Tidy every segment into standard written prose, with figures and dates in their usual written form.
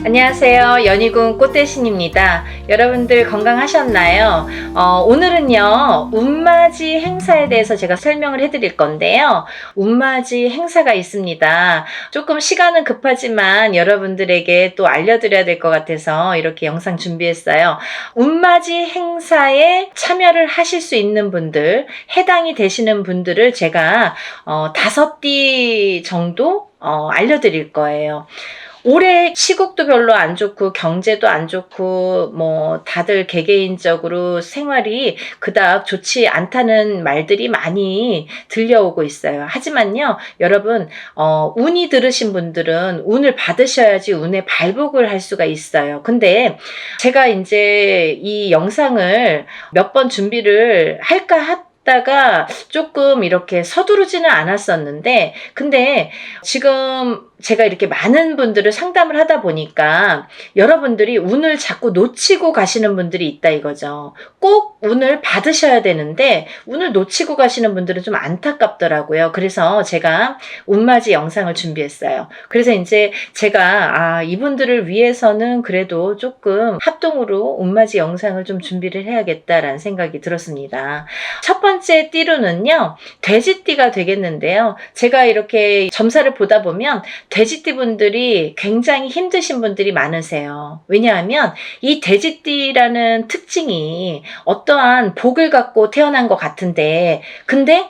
안녕하세요. 연희군 꽃대신입니다. 여러분들 건강하셨나요? 오늘은요, 운맞이 행사에 대해서 제가 설명을 해드릴 건데요. 운맞이 행사가 있습니다. 조금 시간은 급하지만 여러분들에게 또 알려드려야 될 것 같아서 이렇게 영상 준비했어요. 운맞이 행사에 참여를 하실 수 있는 분들, 해당이 되시는 분들을 제가 5띠 정도 알려드릴 거예요. 올해 시국도 별로 안 좋고 경제도 안 좋고 뭐 다들 개개인적으로 생활이 그닥 좋지 않다는 말들이 많이 들려오고 있어요. 하지만요, 여러분, 운이 들으신 분들은 운을 받으셔야지 운의 발복을 할 수가 있어요. 근데 제가 이제 이 영상을 몇 번 준비를 할까 다가 조금 이렇게 서두르지는 않았었는데, 근데 지금 제가 이렇게 많은 분들을 상담을 하다 보니까 여러분들이 운을 자꾸 놓치고 가시는 분들이 있다 이거죠. 꼭 운을 받으셔야 되는데 운을 놓치고 가시는 분들은 좀 안타깝더라고요. 그래서 제가 운맞이 영상을 준비했어요. 그래서 이제 제가 이분들을 위해서는 그래도 조금 합동으로 운맞이 영상을 좀 준비를 해야겠다라는 생각이 들었습니다. 첫 번째 띠로는요, 돼지띠가 되겠는데요. 제가 이렇게 점사를 보다 보면 돼지띠 분들이 굉장히 힘드신 분들이 많으세요. 왜냐하면 이 돼지띠라는 특징이 어떠한 복을 갖고 태어난 것 같은데, 근데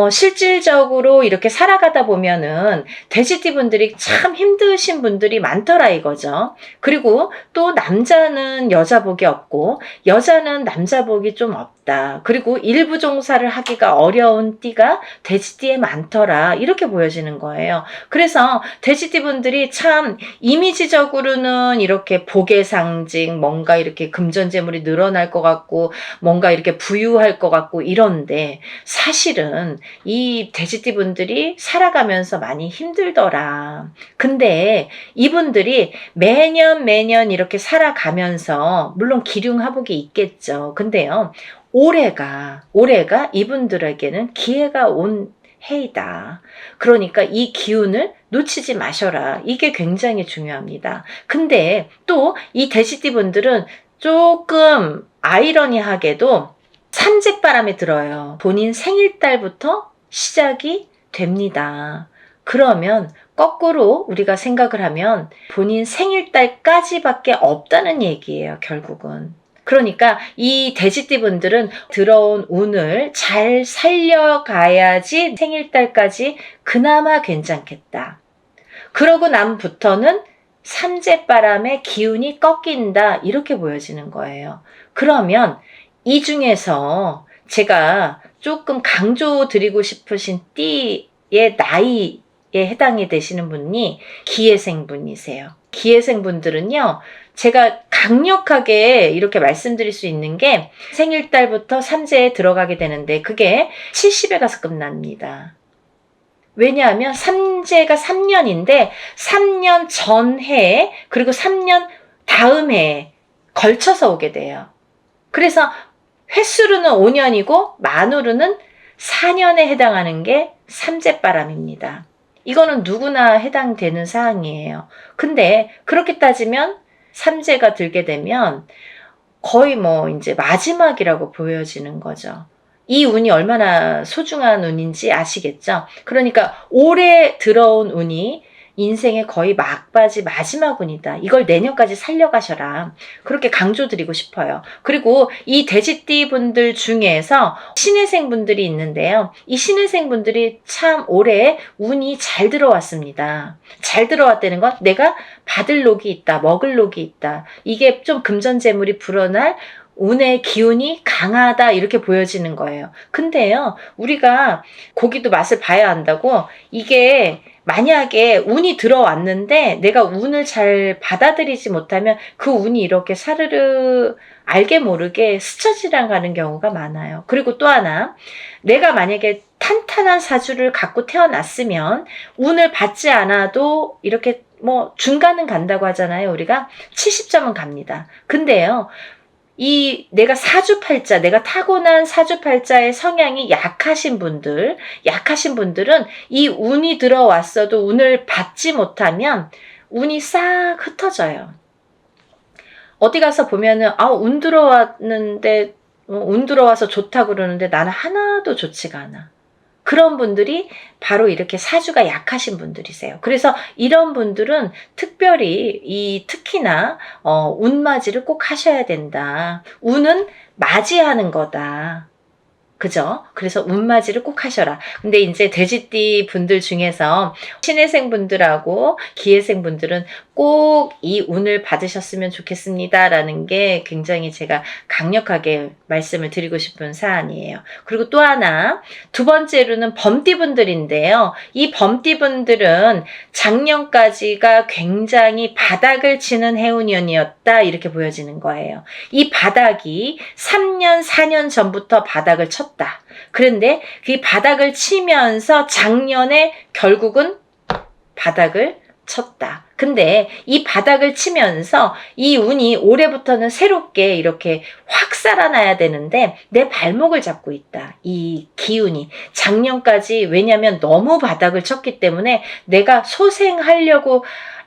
실질적으로 이렇게 살아가다 보면은 돼지띠 분들이 참 힘드신 분들이 많더라 이거죠. 그리고 또 남자는 여자 복이 없고 여자는 남자 복이 좀 없다. 그리고 일부 종사를 하기가 어려운 띠가 돼지띠에 많더라. 이렇게 보여지는 거예요. 그래서 돼지띠 분들이 참 이미지적으로는 이렇게 복의 상징, 뭔가 이렇게 금전재물이 늘어날 것 같고 뭔가 이렇게 부유할 것 같고 이런데, 사실은 이 돼지띠 분들이 살아가면서 많이 힘들더라. 근데 이분들이 매년 이렇게 살아가면서 물론 기륭하복이 있겠죠. 근데요, 올해가 이분들에게는 기회가 온 해이다. 그러니까 이 기운을 놓치지 마셔라. 이게 굉장히 중요합니다. 근데 또 이 돼지띠 분들은 조금 아이러니하게도 삼재바람에 들어요. 본인 생일달부터 시작이 됩니다. 그러면 거꾸로 우리가 생각을 하면 본인 생일달까지밖에 없다는 얘기예요, 결국은. 그러니까 이 돼지띠 분들은 들어온 운을 잘 살려가야지 생일달까지 그나마 괜찮겠다. 그러고 남부터는 삼재바람의 기운이 꺾인다, 이렇게 보여지는 거예요. 그러면 이 중에서 제가 조금 강조드리고 싶으신 띠의 나이에 해당이 되시는 분이 기해생 분이세요. 기해생 분들은요, 제가 강력하게 이렇게 말씀드릴 수 있는 게 생일달부터 삼재에 들어가게 되는데 그게 70에 가서 끝납니다. 왜냐하면 삼재가 3년인데 3년 전해에 그리고 3년 다음 해에 걸쳐서 오게 돼요. 그래서 횟수로는 5년이고 만으로는 4년에 해당하는 게 삼재바람입니다. 이거는 누구나 해당되는 사항이에요. 근데 그렇게 따지면 삼재가 들게 되면 거의 뭐 이제 마지막이라고 보여지는 거죠. 이 운이 얼마나 소중한 운인지 아시겠죠? 그러니까 올해 들어온 운이 인생의 거의 막바지 마지막 운이다. 이걸 내년까지 살려가셔라. 그렇게 강조드리고 싶어요. 그리고 이 돼지띠 분들 중에서 신해생 분들이 있는데요. 이 신해생 분들이 참 올해 운이 잘 들어왔습니다. 잘 들어왔다는 건 내가 받을 녹이 있다, 먹을 녹이 있다. 이게 좀 금전재물이 불어날 운의 기운이 강하다, 이렇게 보여지는 거예요. 근데요, 우리가 고기도 맛을 봐야 한다고, 이게 만약에 운이 들어왔는데 내가 운을 잘 받아들이지 못하면 그 운이 이렇게 사르르 알게 모르게 스쳐 지나가는 경우가 많아요. 그리고 또 하나, 내가 만약에 탄탄한 사주를 갖고 태어났으면 운을 받지 않아도 이렇게 뭐 중간은 간다고 하잖아요. 우리가 70점은 갑니다. 근데요, 이 내가 사주팔자, 내가 타고난 사주팔자의 성향이 약하신 분들은 이 운이 들어왔어도 운을 받지 못하면 운이 싹 흩어져요. 어디 가서 보면은 운 들어왔는데 운 들어와서 좋다 그러는데 나는 하나도 좋지가 않아. 그런 분들이 바로 이렇게 사주가 약하신 분들이세요. 그래서 이런 분들은 특별히 특히나 운맞이를 꼭 하셔야 된다. 운은 맞이하는 거다. 그죠? 그래서 운맞이를 꼭 하셔라. 근데 이제 돼지띠 분들 중에서 신해생 분들하고 기해생 분들은 꼭 이 운을 받으셨으면 좋겠습니다. 라는 게 굉장히 제가 강력하게 말씀을 드리고 싶은 사안이에요. 그리고 또 하나, 두 번째로는 범띠 분들인데요. 이 범띠 분들은 작년까지가 굉장히 바닥을 치는 해운년이었다. 이렇게 보여지는 거예요. 이 바닥이 3년, 4년 전부터 바닥을 쳤다. 그런데 그 바닥을 치면서 작년에 결국은 바닥을 쳤다. 근데 이 바닥을 치면서 이 운이 올해부터는 새롭게 이렇게 확 살아나야 되는데 내 발목을 잡고 있다. 이 기운이. 작년까지 왜냐면 너무 바닥을 쳤기 때문에 내가 소생하려고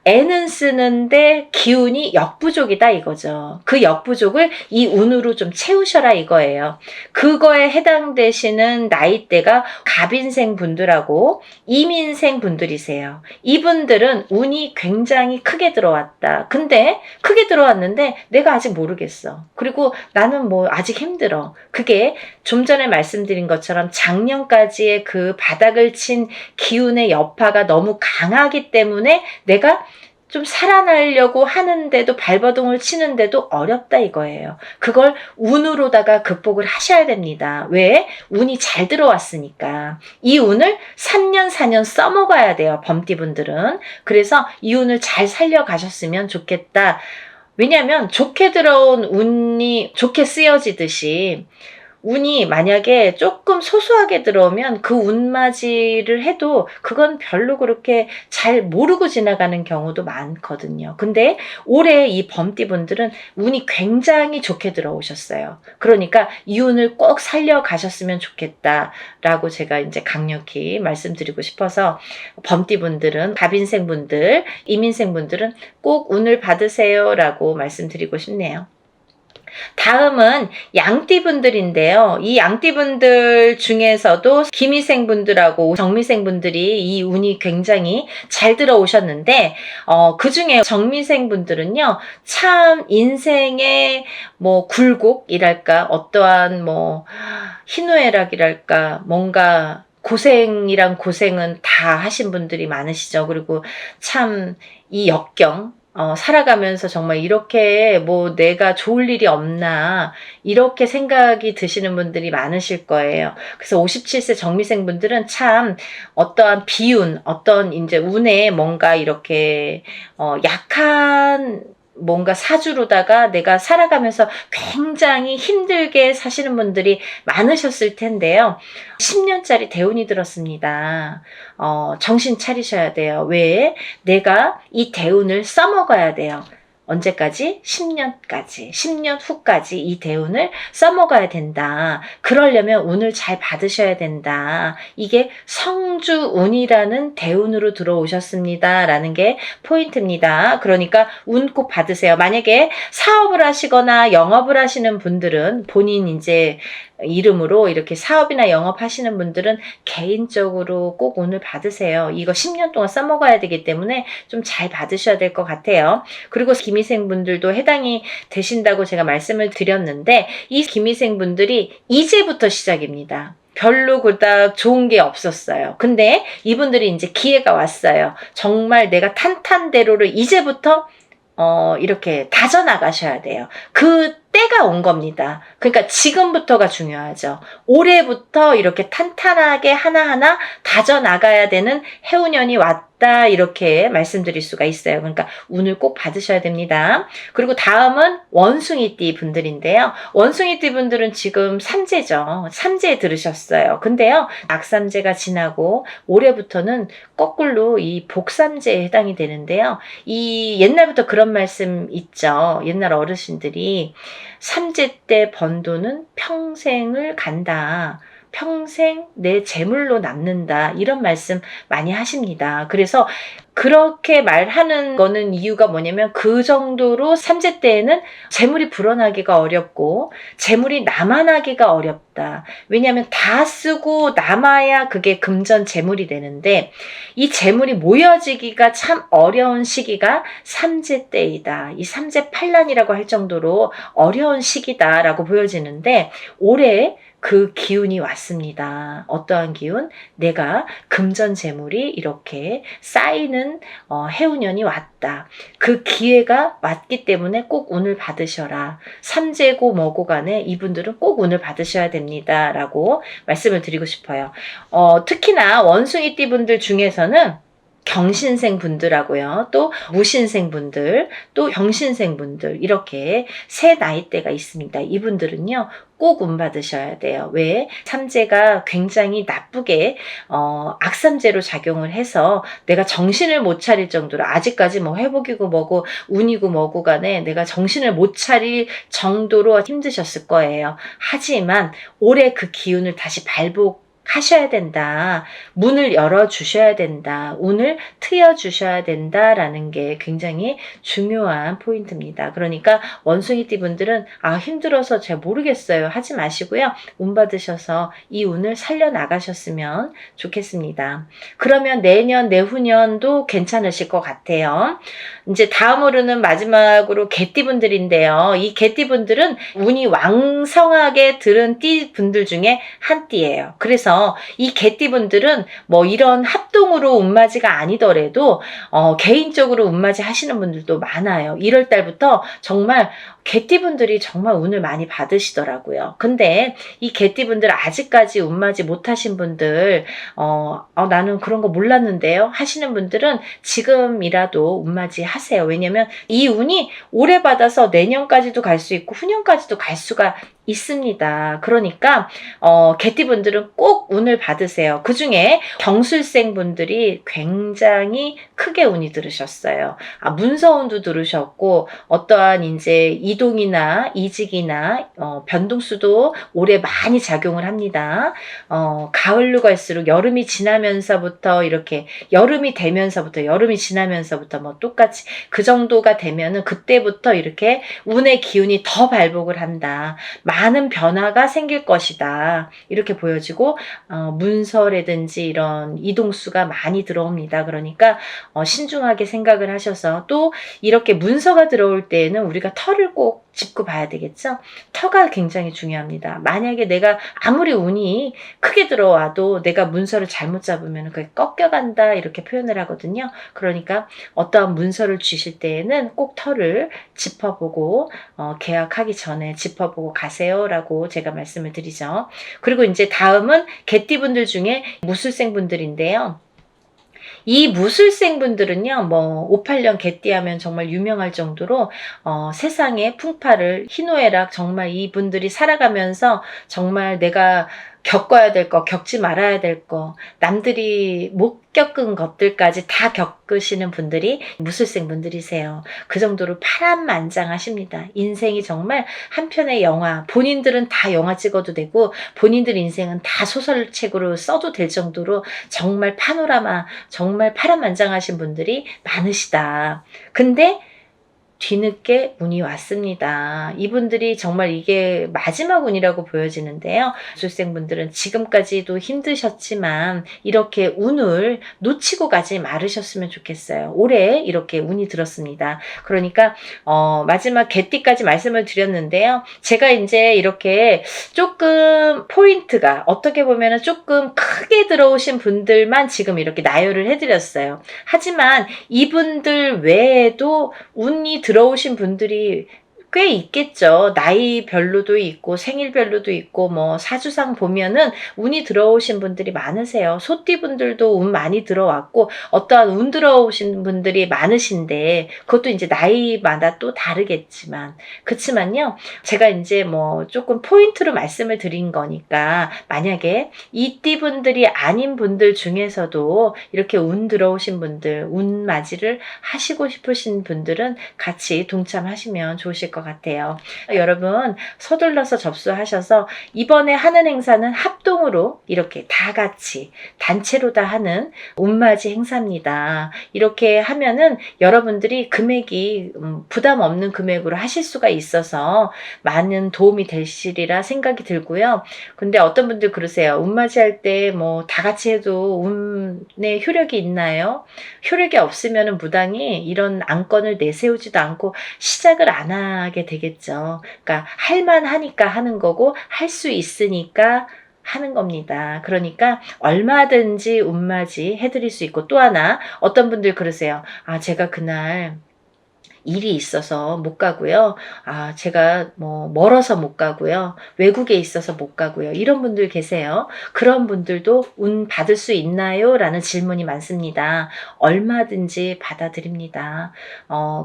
애는 쓰는데 기운이 역부족이다 이거죠. 그 역부족을 이 운으로 좀 채우셔라 이거예요. 그거에 해당되시는 나이대가 갑인생 분들하고 이민생 분들이세요. 이분들은 운이 굉장히 크게 들어왔다. 근데 크게 들어왔는데 내가 아직 모르겠어. 그리고 나는 뭐 아직 힘들어. 그게 좀 전에 말씀드린 것처럼 작년까지의 그 바닥을 친 기운의 여파가 너무 강하기 때문에 내가 좀 살아나려고 하는데도 발버둥을 치는데도 어렵다 이거예요. 그걸 운으로다가 극복을 하셔야 됩니다. 왜? 운이 잘 들어왔으니까. 이 운을 3년 4년 써먹어야 돼요. 범띠분들은. 그래서 이 운을 잘 살려가셨으면 좋겠다. 왜냐하면 좋게 들어온 운이 좋게 쓰여지듯이 운이 만약에 조금 소소하게 들어오면 그 운맞이를 해도 그건 별로 그렇게 잘 모르고 지나가는 경우도 많거든요. 근데 올해 이 범띠분들은 운이 굉장히 좋게 들어오셨어요. 그러니까 이 운을 꼭 살려가셨으면 좋겠다라고 제가 이제 강력히 말씀드리고 싶어서 범띠분들은 갑인생분들, 이민생분들은 꼭 운을 받으세요라고 말씀드리고 싶네요. 다음은 양띠분들인데요. 이 양띠분들 중에서도 기미생분들하고 정미생분들이 이 운이 굉장히 잘 들어오셨는데 그 중에 정미생분들은요. 참 인생의 뭐 굴곡이랄까 어떠한 뭐 희노애락이랄까 뭔가 고생이란 고생은 다 하신 분들이 많으시죠. 그리고 참 이 역경 살아가면서 정말 이렇게 뭐 내가 좋을 일이 없나 이렇게 생각이 드시는 분들이 많으실 거예요. 그래서 57세 정미생 분들은 참 어떠한 비운, 어떤 이제 운에 뭔가 이렇게 약한 뭔가 사주로다가 내가 살아가면서 굉장히 힘들게 사시는 분들이 많으셨을 텐데요. 10년짜리 대운이 들었습니다. 정신 차리셔야 돼요. 왜? 내가 이 대운을 써먹어야 돼요. 언제까지? 10년까지. 10년 후까지 이 대운을 써먹어야 된다. 그러려면 운을 잘 받으셔야 된다. 이게 성주운이라는 대운으로 들어오셨습니다. 라는 게 포인트입니다. 그러니까 운 꼭 받으세요. 만약에 사업을 하시거나 영업을 하시는 분들은 본인 이제 이름으로 이렇게 사업이나 영업하시는 분들은 개인적으로 꼭 운을 받으세요. 이거 10년 동안 써먹어야 되기 때문에 좀 잘 받으셔야 될 것 같아요. 그리고 기미생분들도 해당이 되신다고 제가 말씀을 드렸는데 이 기미생분들이 이제부터 시작입니다. 별로 그닥 좋은 게 없었어요. 근데 이분들이 이제 기회가 왔어요. 정말 내가 탄탄대로를 이제부터 이렇게 다져나가셔야 돼요. 그 때가 온 겁니다. 그러니까 지금부터가 중요하죠. 올해부터 이렇게 탄탄하게 하나하나 다져나가야 되는 해운년이 왔다 이렇게 말씀드릴 수가 있어요. 그러니까 운을 꼭 받으셔야 됩니다. 그리고 다음은 원숭이띠 분들인데요. 원숭이띠 분들은 지금 삼재죠. 삼재에 들으셨어요. 근데요. 악삼재가 지나고 올해부터는 거꾸로 이 복삼재에 해당이 되는데요. 이 옛날부터 그런 말씀 있죠. 옛날 어르신들이 삼재 때 번 돈은 평생을 간다. 평생 내 재물로 남는다. 이런 말씀 많이 하십니다. 그래서 그렇게 말하는 거는 이유가 뭐냐면 그 정도로 삼재 때에는 재물이 불어나기가 어렵고 재물이 남아나기가 어렵다. 왜냐하면 다 쓰고 남아야 그게 금전 재물이 되는데 이 재물이 모여지기가 참 어려운 시기가 삼재 때이다. 이 삼재 팔란이라고 할 정도로 어려운 시기다라고 보여지는데 올해 그 기운이 왔습니다. 어떠한 기운? 내가 금전 재물이 이렇게 쌓이는 해운년이 왔다. 그 기회가 왔기 때문에 꼭 운을 받으셔라. 삼재고 뭐고 간에 이분들은 꼭 운을 받으셔야 됩니다. 라고 말씀을 드리고 싶어요. 특히나 원숭이띠 분들 중에서는 경신생 분들하고요. 또 무신생 분들, 또 병신생 분들 이렇게 세 나이대가 있습니다. 이분들은요. 꼭 운 받으셔야 돼요. 왜? 삼재가 굉장히 나쁘게 악삼재로 작용을 해서 내가 정신을 못 차릴 정도로 아직까지 뭐 회복이고 뭐고 운이고 뭐고 간에 내가 정신을 못 차릴 정도로 힘드셨을 거예요. 하지만 올해 그 기운을 다시 하셔야 된다. 문을 열어주셔야 된다. 운을 트여주셔야 된다라는 게 굉장히 중요한 포인트입니다. 그러니까 원숭이띠 분들은 힘들어서 잘 모르겠어요. 하지 마시고요. 운 받으셔서 이 운을 살려나가셨으면 좋겠습니다. 그러면 내년, 내후년도 괜찮으실 것 같아요. 이제 다음으로는 마지막으로 개띠 분들인데요. 이 개띠 분들은 운이 왕성하게 들은 띠 분들 중에 한 띠예요. 그래서 이 개띠분들은 뭐 이런 합동으로 운맞이가 아니더라도 개인적으로 운맞이 하시는 분들도 많아요. 1월 달부터 정말 개띠분들이 정말 운을 많이 받으시더라고요. 근데 이 개띠분들 아직까지 운맞이 못하신 분들 나는 그런 거 몰랐는데요 하시는 분들은 지금이라도 운맞이 하세요. 왜냐면 이 운이 오래 받아서 내년까지도 갈 수 있고 후년까지도 갈 수가 있습니다. 그러니까 개띠분들은 꼭 운을 받으세요. 그 중에 경술생 분들이 굉장히 크게 운이 들으셨어요. 문서운도 들으셨고 어떠한 이제 이동이나 이직이나 변동수도 올해 많이 작용을 합니다. 가을로 갈수록 여름이 지나면서부터 이렇게 여름이 지나면서부터 뭐 똑같이 그 정도가 되면은 그때부터 이렇게 운의 기운이 더 발복을 한다. 많은 변화가 생길 것이다. 이렇게 보여지고 문서라든지 이런 이동수가 많이 들어옵니다. 그러니까 신중하게 생각을 하셔서 또 이렇게 문서가 들어올 때에는 우리가 터를 꼭 짚고 봐야 되겠죠. 터가 굉장히 중요합니다. 만약에 내가 아무리 운이 크게 들어와도 내가 문서를 잘못 잡으면 그게 꺾여간다 이렇게 표현을 하거든요. 그러니까 어떠한 문서를 주실 때에는 꼭 터를 짚어보고 계약하기 전에 짚어보고 가세요라고 제가 말씀을 드리죠. 그리고 이제 다음은 개띠분들 중에 무술생 분들인데요. 이 무술생 분들은요, 뭐 58년 개띠하면 정말 유명할 정도로 세상의 풍파를 희노애락 정말 이분들이 살아가면서 정말 내가 겪어야 될 거, 겪지 말아야 될 거, 남들이 못 겪은 것들까지 다 겪으시는 분들이 무술생 분들이세요. 그 정도로 파란만장하십니다. 인생이 정말 한 편의 영화, 본인들은 다 영화 찍어도 되고 본인들 인생은 다 소설책으로 써도 될 정도로 정말 파노라마, 정말 파란만장하신 분들이 많으시다. 근데 뒤늦게 운이 왔습니다. 이분들이 정말 이게 마지막 운이라고 보여지는데요. 수생분들은 지금까지도 힘드셨지만 이렇게 운을 놓치고 가지 말으셨으면 좋겠어요. 올해 이렇게 운이 들었습니다. 그러니까 마지막 개띠까지 말씀을 드렸는데요. 제가 이제 이렇게 조금 포인트가 어떻게 보면 조금 크게 들어오신 분들만 지금 이렇게 나열을 해드렸어요. 하지만 이분들 외에도 운이 들어오신 분들이 꽤 있겠죠. 나이별로도 있고 생일별로도 있고 뭐 사주상 보면은 운이 들어오신 분들이 많으세요. 소띠분들도 운 많이 들어왔고 어떠한 운 들어오신 분들이 많으신데 그것도 이제 나이마다 또 다르겠지만 그치만요. 제가 이제 뭐 조금 포인트로 말씀을 드린 거니까 만약에 이 띠분들이 아닌 분들 중에서도 이렇게 운 들어오신 분들 운 맞이를 하시고 싶으신 분들은 같이 동참하시면 좋으실 것 같아요. 여러분 서둘러서 접수하셔서 이번에 하는 행사는 합동으로 이렇게 다 같이 단체로 다 하는 운맞이 행사입니다. 이렇게 하면은 여러분들이 금액이 부담 없는 금액으로 하실 수가 있어서 많은 도움이 되시리라 생각이 들고요. 근데 어떤 분들 그러세요. 운맞이 할 때 뭐 다 같이 해도 운에 효력이 있나요? 효력이 없으면 무당이 이런 안건을 내세우지도 않고 시작을 안 하게 되겠죠. 그러니까 할만하니까 하는 거고 할 수 있으니까 하는 겁니다. 그러니까 얼마든지 운맞이 해드릴 수 있고, 또 하나 어떤 분들 그러세요. 아, 제가 그날 일이 있어서 못 가고요. 아, 제가 뭐 멀어서 못 가고요. 외국에 있어서 못 가고요. 이런 분들 계세요. 그런 분들도 운 받을 수 있나요? 라는 질문이 많습니다. 얼마든지 받아드립니다.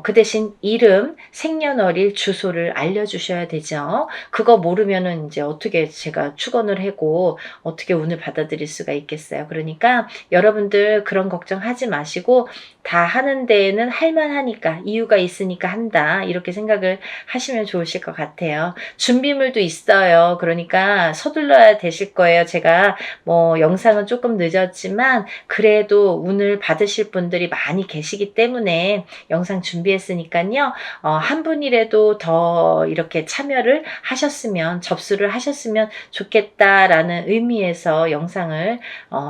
그 대신 이름, 생년월일, 주소를 알려주셔야 되죠. 그거 모르면은 이제 어떻게 제가 축원을 하고 어떻게 운을 받아들일 수가 있겠어요. 그러니까 여러분들 그런 걱정하지 마시고 다 하는 데에는 할만하니까, 이유가 있으니까 한다, 이렇게 생각을 하시면 좋으실 것 같아요. 준비물도 있어요. 그러니까 서둘러야 되실 거예요. 제가 뭐 영상은 조금 늦었지만 그래도 운을 받으실 분들이 많이 계시기 때문에 영상 준비했으니까요. 한 분이라도 더 이렇게 참여를 하셨으면, 접수를 하셨으면 좋겠다라는 의미에서 영상을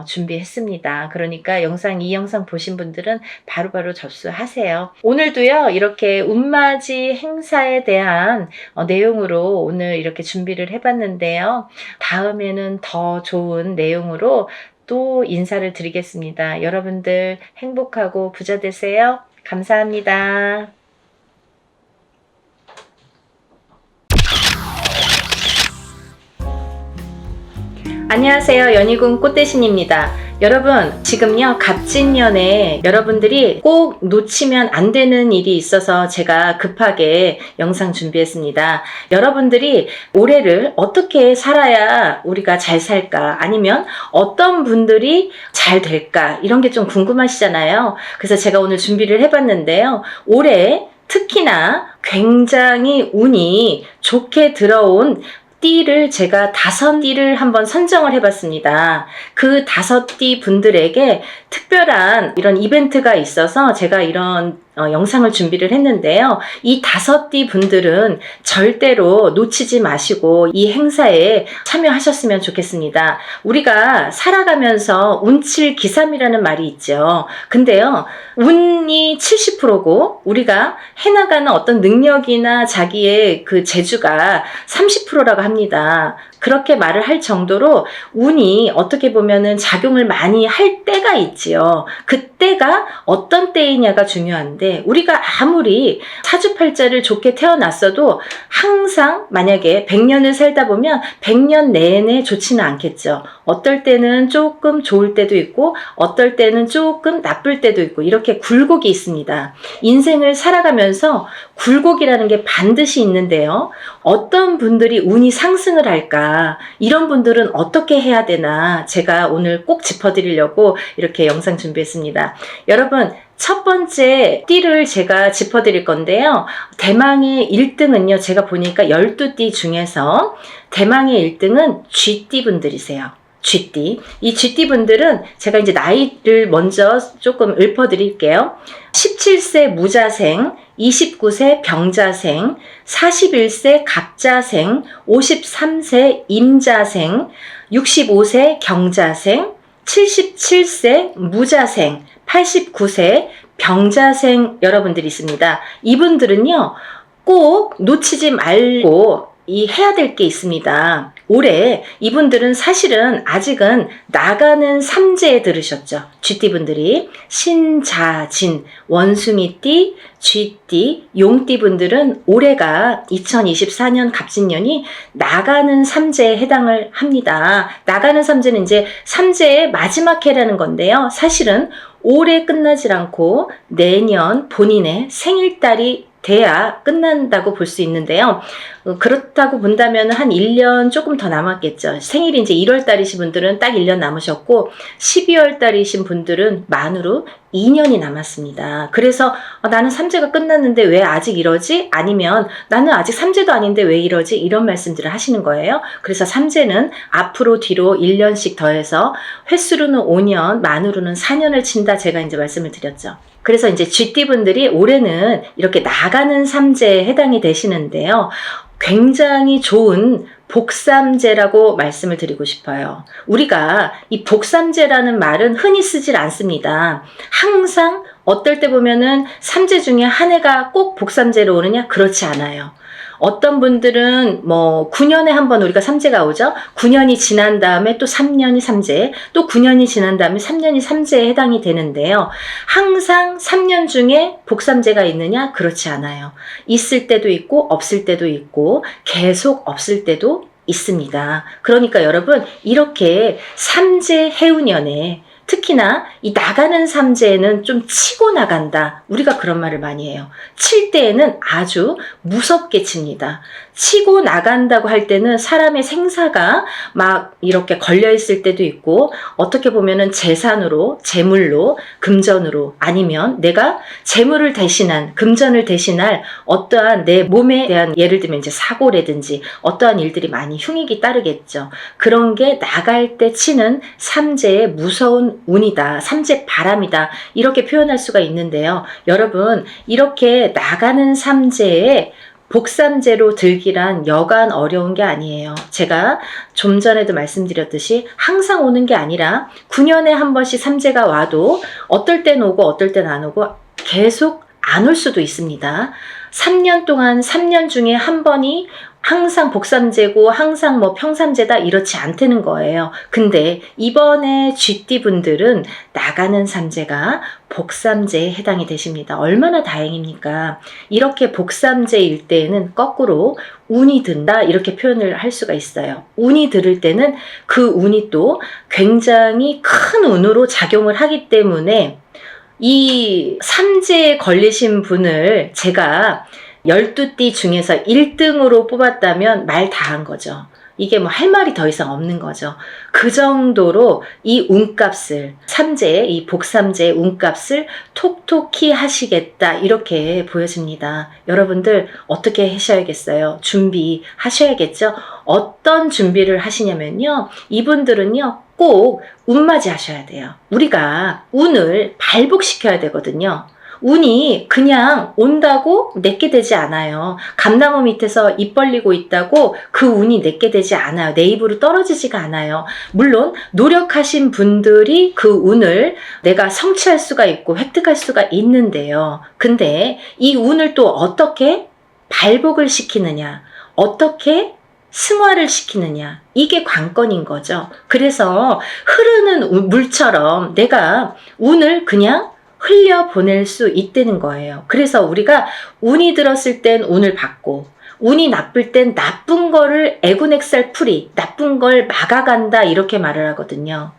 준비했습니다. 그러니까 이 영상 보신 분들은 바로바로 접수하세요. 오늘도요, 이렇게 운맞이 행사에 대한 내용으로 오늘 이렇게 준비를 해봤는데요. 다음에는 더 좋은 내용으로 또 인사를 드리겠습니다. 여러분들 행복하고 부자 되세요. 감사합니다. 안녕하세요. 연희궁 꽃대신입니다. 여러분, 지금요 갑진년에 여러분들이 꼭 놓치면 안 되는 일이 있어서 제가 급하게 영상 준비했습니다. 여러분들이 올해를 어떻게 살아야 우리가 잘 살까, 아니면 어떤 분들이 잘 될까, 이런 게 좀 궁금하시잖아요. 그래서 제가 오늘 준비를 해봤는데요. 올해 특히나 굉장히 운이 좋게 들어온 띠를 제가 5띠를 한번 선정을 해봤습니다. 그 5띠 분들에게 특별한 이런 이벤트가 있어서 제가 이런 영상을 준비를 했는데요. 이 5띠 분들은 절대로 놓치지 마시고 이 행사에 참여하셨으면 좋겠습니다. 우리가 살아가면서 운칠기삼이라는 말이 있죠. 근데요, 운이 70%고 우리가 해나가는 어떤 능력이나 자기의 그 재주가 30%라고 합니다. 그렇게 말을 할 정도로 운이 어떻게 보면은 작용을 많이 할 때가 있지요. 그때가 어떤 때이냐가 중요한데, 우리가 아무리 사주팔자를 좋게 태어났어도 항상 만약에 100년을 살다 보면 100년 내내 좋지는 않겠죠. 어떨 때는 조금 좋을 때도 있고 어떨 때는 조금 나쁠 때도 있고, 이렇게 굴곡이 있습니다. 인생을 살아가면서 굴곡이라는 게 반드시 있는데요. 어떤 분들이 운이 상승을 할까, 이런 분들은 어떻게 해야 되나, 제가 오늘 꼭 짚어드리려고 이렇게 영상 준비했습니다. 여러분, 첫 번째 띠를 제가 짚어드릴 건데요. 대망의 1등은요, 제가 보니까 12띠 중에서 대망의 1등은 쥐띠 분들이세요. 쥐띠. 이 쥐띠 분들은 제가 이제 나이를 먼저 조금 읊어드릴게요. 17세 무자생, 29세 병자생, 41세 갑자생, 53세 임자생, 65세 경자생, 77세 무자생, 89세 병자생 여러분들이 있습니다. 이분들은요, 꼭 놓치지 말고 해야 될 게 있습니다. 올해 이분들은 사실은 아직은 나가는 삼재에 들으셨죠. 쥐띠분들이 신자진, 원숭이띠, 쥐띠, 용띠 분들은 올해가 2024년 갑진년이 나가는 삼재에 해당을 합니다. 나가는 삼재는 이제 삼재의 마지막 해라는 건데요. 사실은 올해 끝나질 않고 내년 본인의 생일달이 돼야 끝난다고 볼 수 있는데요. 그렇다고 본다면 한 1년 조금 더 남았겠죠. 생일이 이제 1월 달이신 분들은 딱 1년 남으셨고 12월 달이신 분들은 만으로 2년이 남았습니다. 그래서 나는 삼재가 끝났는데 왜 아직 이러지? 아니면 나는 아직 삼재도 아닌데 왜 이러지? 이런 말씀들을 하시는 거예요. 그래서 삼재는 앞으로 뒤로 1년씩 더해서 횟수로는 5년, 만으로는 4년을 친다, 제가 이제 말씀을 드렸죠. 그래서 이제 쥐띠분들이 올해는 이렇게 나가는 삼재에 해당이 되시는데요. 굉장히 좋은 복삼재라고 말씀을 드리고 싶어요. 우리가 이 복삼재라는 말은 흔히 쓰질 않습니다. 항상 어떨 때 보면은 삼재 중에 한 해가 꼭 복삼재로 오느냐? 그렇지 않아요. 어떤 분들은 뭐 9년에 한 번 우리가 삼재가 오죠. 9년이 지난 다음에 또 3년이 삼재, 또 9년이 지난 다음에 3년이 삼재에 해당이 되는데요. 항상 3년 중에 복삼재가 있느냐? 그렇지 않아요. 있을 때도 있고 없을 때도 있고 계속 없을 때도 있습니다. 그러니까 여러분, 이렇게 삼재 해운년에 특히나 이 나가는 삼재에는 좀 치고 나간다. 우리가 그런 말을 많이 해요. 칠 때에는 아주 무섭게 칩니다. 치고 나간다고 할 때는 사람의 생사가 막 이렇게 걸려 있을 때도 있고, 어떻게 보면은 재산으로, 재물로, 금전으로, 아니면 내가 재물을 대신한, 금전을 대신할 어떠한 내 몸에 대한, 예를 들면 이제 사고라든지 어떠한 일들이 많이 흉익이 따르겠죠. 그런 게 나갈 때 치는 삼재의 무서운 운이다, 삼재 바람이다, 이렇게 표현할 수가 있는데요. 여러분, 이렇게 나가는 삼재에 복삼재로 들기란 여간 어려운 게 아니에요. 제가 좀 전에도 말씀드렸듯이 항상 오는 게 아니라 9년에 한 번씩 삼재가 와도 어떨 땐 오고 어떨 땐 안 오고 계속 안 올 수도 있습니다. 3년 동안 3년 중에 한 번이 항상 복삼재고 항상 뭐 평삼재다, 이렇지 않다는 거예요. 근데 이번에 쥐띠 분들은 나가는 삼재가 복삼재에 해당이 되십니다. 얼마나 다행입니까? 이렇게 복삼재일 때에는 거꾸로 운이 든다, 이렇게 표현을 할 수가 있어요. 운이 들을 때는 그 운이 또 굉장히 큰 운으로 작용을 하기 때문에 이 삼재에 걸리신 분을 제가 12띠 중에서 1등으로 뽑았다면 말 다 한 거죠. 이게 뭐 할 말이 더 이상 없는 거죠. 그 정도로 이 운값을, 삼재의, 이 복삼재의 운값을 톡톡히 하시겠다, 이렇게 보여집니다. 여러분들 어떻게 하셔야겠어요? 준비하셔야겠죠? 어떤 준비를 하시냐면요, 이분들은요 꼭 운맞이 하셔야 돼요. 우리가 운을 발복시켜야 되거든요. 운이 그냥 온다고 내게 되지 않아요. 감나무 밑에서 입 벌리고 있다고 그 운이 내게 되지 않아요. 내 입으로 떨어지지가 않아요. 물론 노력하신 분들이 그 운을 내가 성취할 수가 있고 획득할 수가 있는데요. 근데 이 운을 또 어떻게 발복을 시키느냐, 어떻게 승화를 시키느냐, 이게 관건인 거죠. 그래서 흐르는 물처럼 내가 운을 그냥 흘려보낼 수 있다는 거예요. 그래서 우리가 운이 들었을 땐 운을 받고, 운이 나쁠 땐 나쁜 거를 애군액살 풀이, 나쁜 걸 막아간다, 이렇게 말을 하거든요.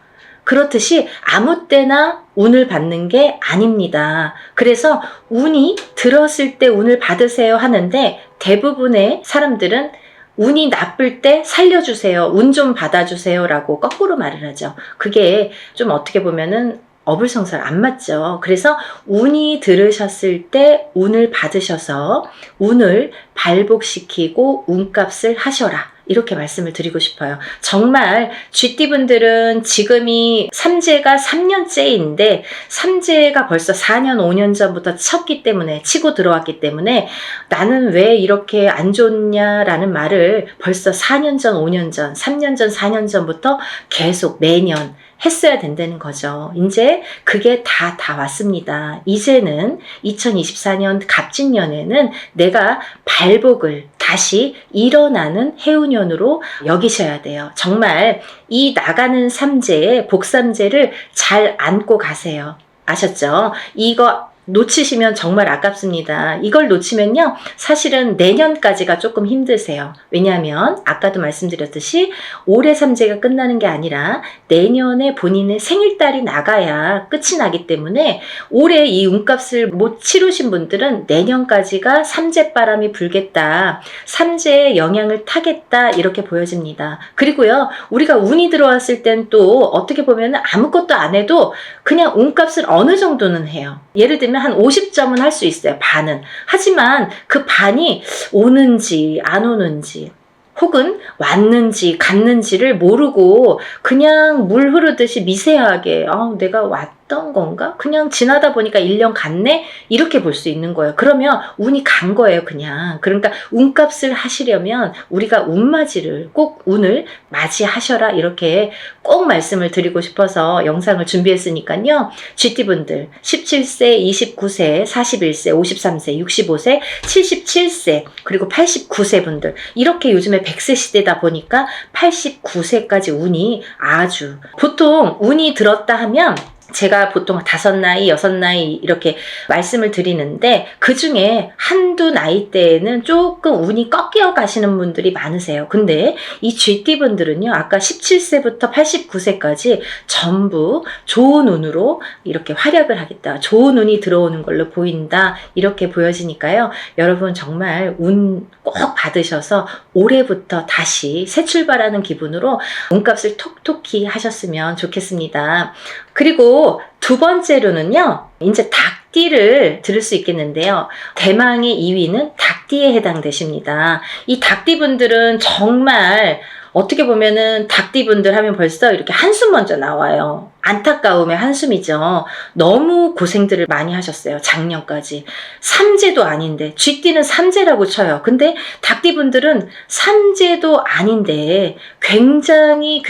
그렇듯이 아무 때나 운을 받는 게 아닙니다. 그래서 운이 들었을 때 운을 받으세요 하는데, 대부분의 사람들은 운이 나쁠 때 살려주세요, 운 좀 받아주세요 라고 거꾸로 말을 하죠. 그게 좀 어떻게 보면은 어불성설 안 맞죠. 그래서 운이 들으셨을 때 운을 받으셔서 운을 발복시키고 운값을 하셔라, 이렇게 말씀을 드리고 싶어요. 정말 쥐띠분들은 지금이 삼재가 3년째인데 삼재가 벌써 4년 5년 전부터 쳤기 때문에, 치고 들어왔기 때문에 나는 왜 이렇게 안 좋냐라는 말을 벌써 4년 전, 5년 전, 3년 전, 4년 전부터 계속 매년 했어야 된다는 거죠. 이제 그게 다 왔습니다. 이제는 2024년 갑진년에는 내가 발복을 다시 일어나는 해운년으로 여기셔야 돼요. 정말 이 나가는 삼재의 복삼재를 잘 안고 가세요. 아셨죠? 이거 놓치시면 정말 아깝습니다. 이걸 놓치면요, 사실은 내년까지가 조금 힘드세요. 왜냐하면 아까도 말씀드렸듯이 올해 삼재가 끝나는 게 아니라 내년에 본인의 생일달이 나가야 끝이 나기 때문에 올해 이 운값을 못 치르신 분들은 내년까지가 삼재바람이 불겠다, 삼재의 영향을 타겠다, 이렇게 보여집니다. 그리고요, 우리가 운이 들어왔을 땐 또 어떻게 보면 아무것도 안 해도 그냥 운값을 어느 정도는 해요. 예를 들면 한 50점은 할 수 있어요. 반은. 하지만 그 반이 오는지 안 오는지 혹은 왔는지 갔는지를 모르고 그냥 물 흐르듯이 미세하게 내가 왔던 건가? 그냥 지나다 보니까 1년 갔네? 이렇게 볼 수 있는 거예요. 그러면 운이 간 거예요, 그냥. 그러니까 운값을 하시려면 우리가 운맞이를, 꼭 운을 맞이하셔라, 이렇게 꼭 말씀을 드리고 싶어서 영상을 준비했으니까요. GT분들 17세, 29세, 41세, 53세, 65세, 77세, 그리고 89세 분들, 이렇게 요즘에 100세 시대다 보니까 89세까지 운이 아주, 보통 운이 들었다 하면 제가 보통 5나이, 6나이 이렇게 말씀을 드리는데 그 중에 한두 나이대에는 조금 운이 꺾여 가시는 분들이 많으세요. 근데 이 GT분들은요, 아까 17세부터 89세까지 전부 좋은 운으로 이렇게 활약을 하겠다, 좋은 운이 들어오는 걸로 보인다, 이렇게 보여지니까요. 여러분 정말 운 꼭 받으셔서 올해부터 다시 새 출발하는 기분으로 운값을 톡톡히 하셨으면 좋겠습니다. 그리고 두 번째로는요, 이제 닭띠를 들을 수 있겠는데요. 대망의 2위는 닭띠에 해당되십니다. 이 닭띠분들은 정말 어떻게 보면은 닭띠분들 하면 벌써 이렇게 한숨 먼저 나와요. 안타까움의 한숨이죠. 너무 고생들을 많이 하셨어요. 작년까지. 삼재도 아닌데, 쥐띠는 삼재라고 쳐요. 근데 닭띠분들은 삼재도 아닌데 굉장히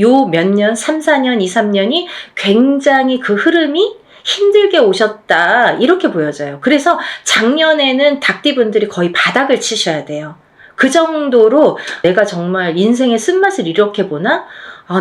요 몇 년, 3, 4년, 2, 3년이 굉장히 그 흐름이 힘들게 오셨다, 이렇게 보여져요. 그래서 작년에는 닭띠분들이 거의 바닥을 치셔야 돼요. 그 정도로 내가 정말 인생의 쓴맛을 이렇게 보나?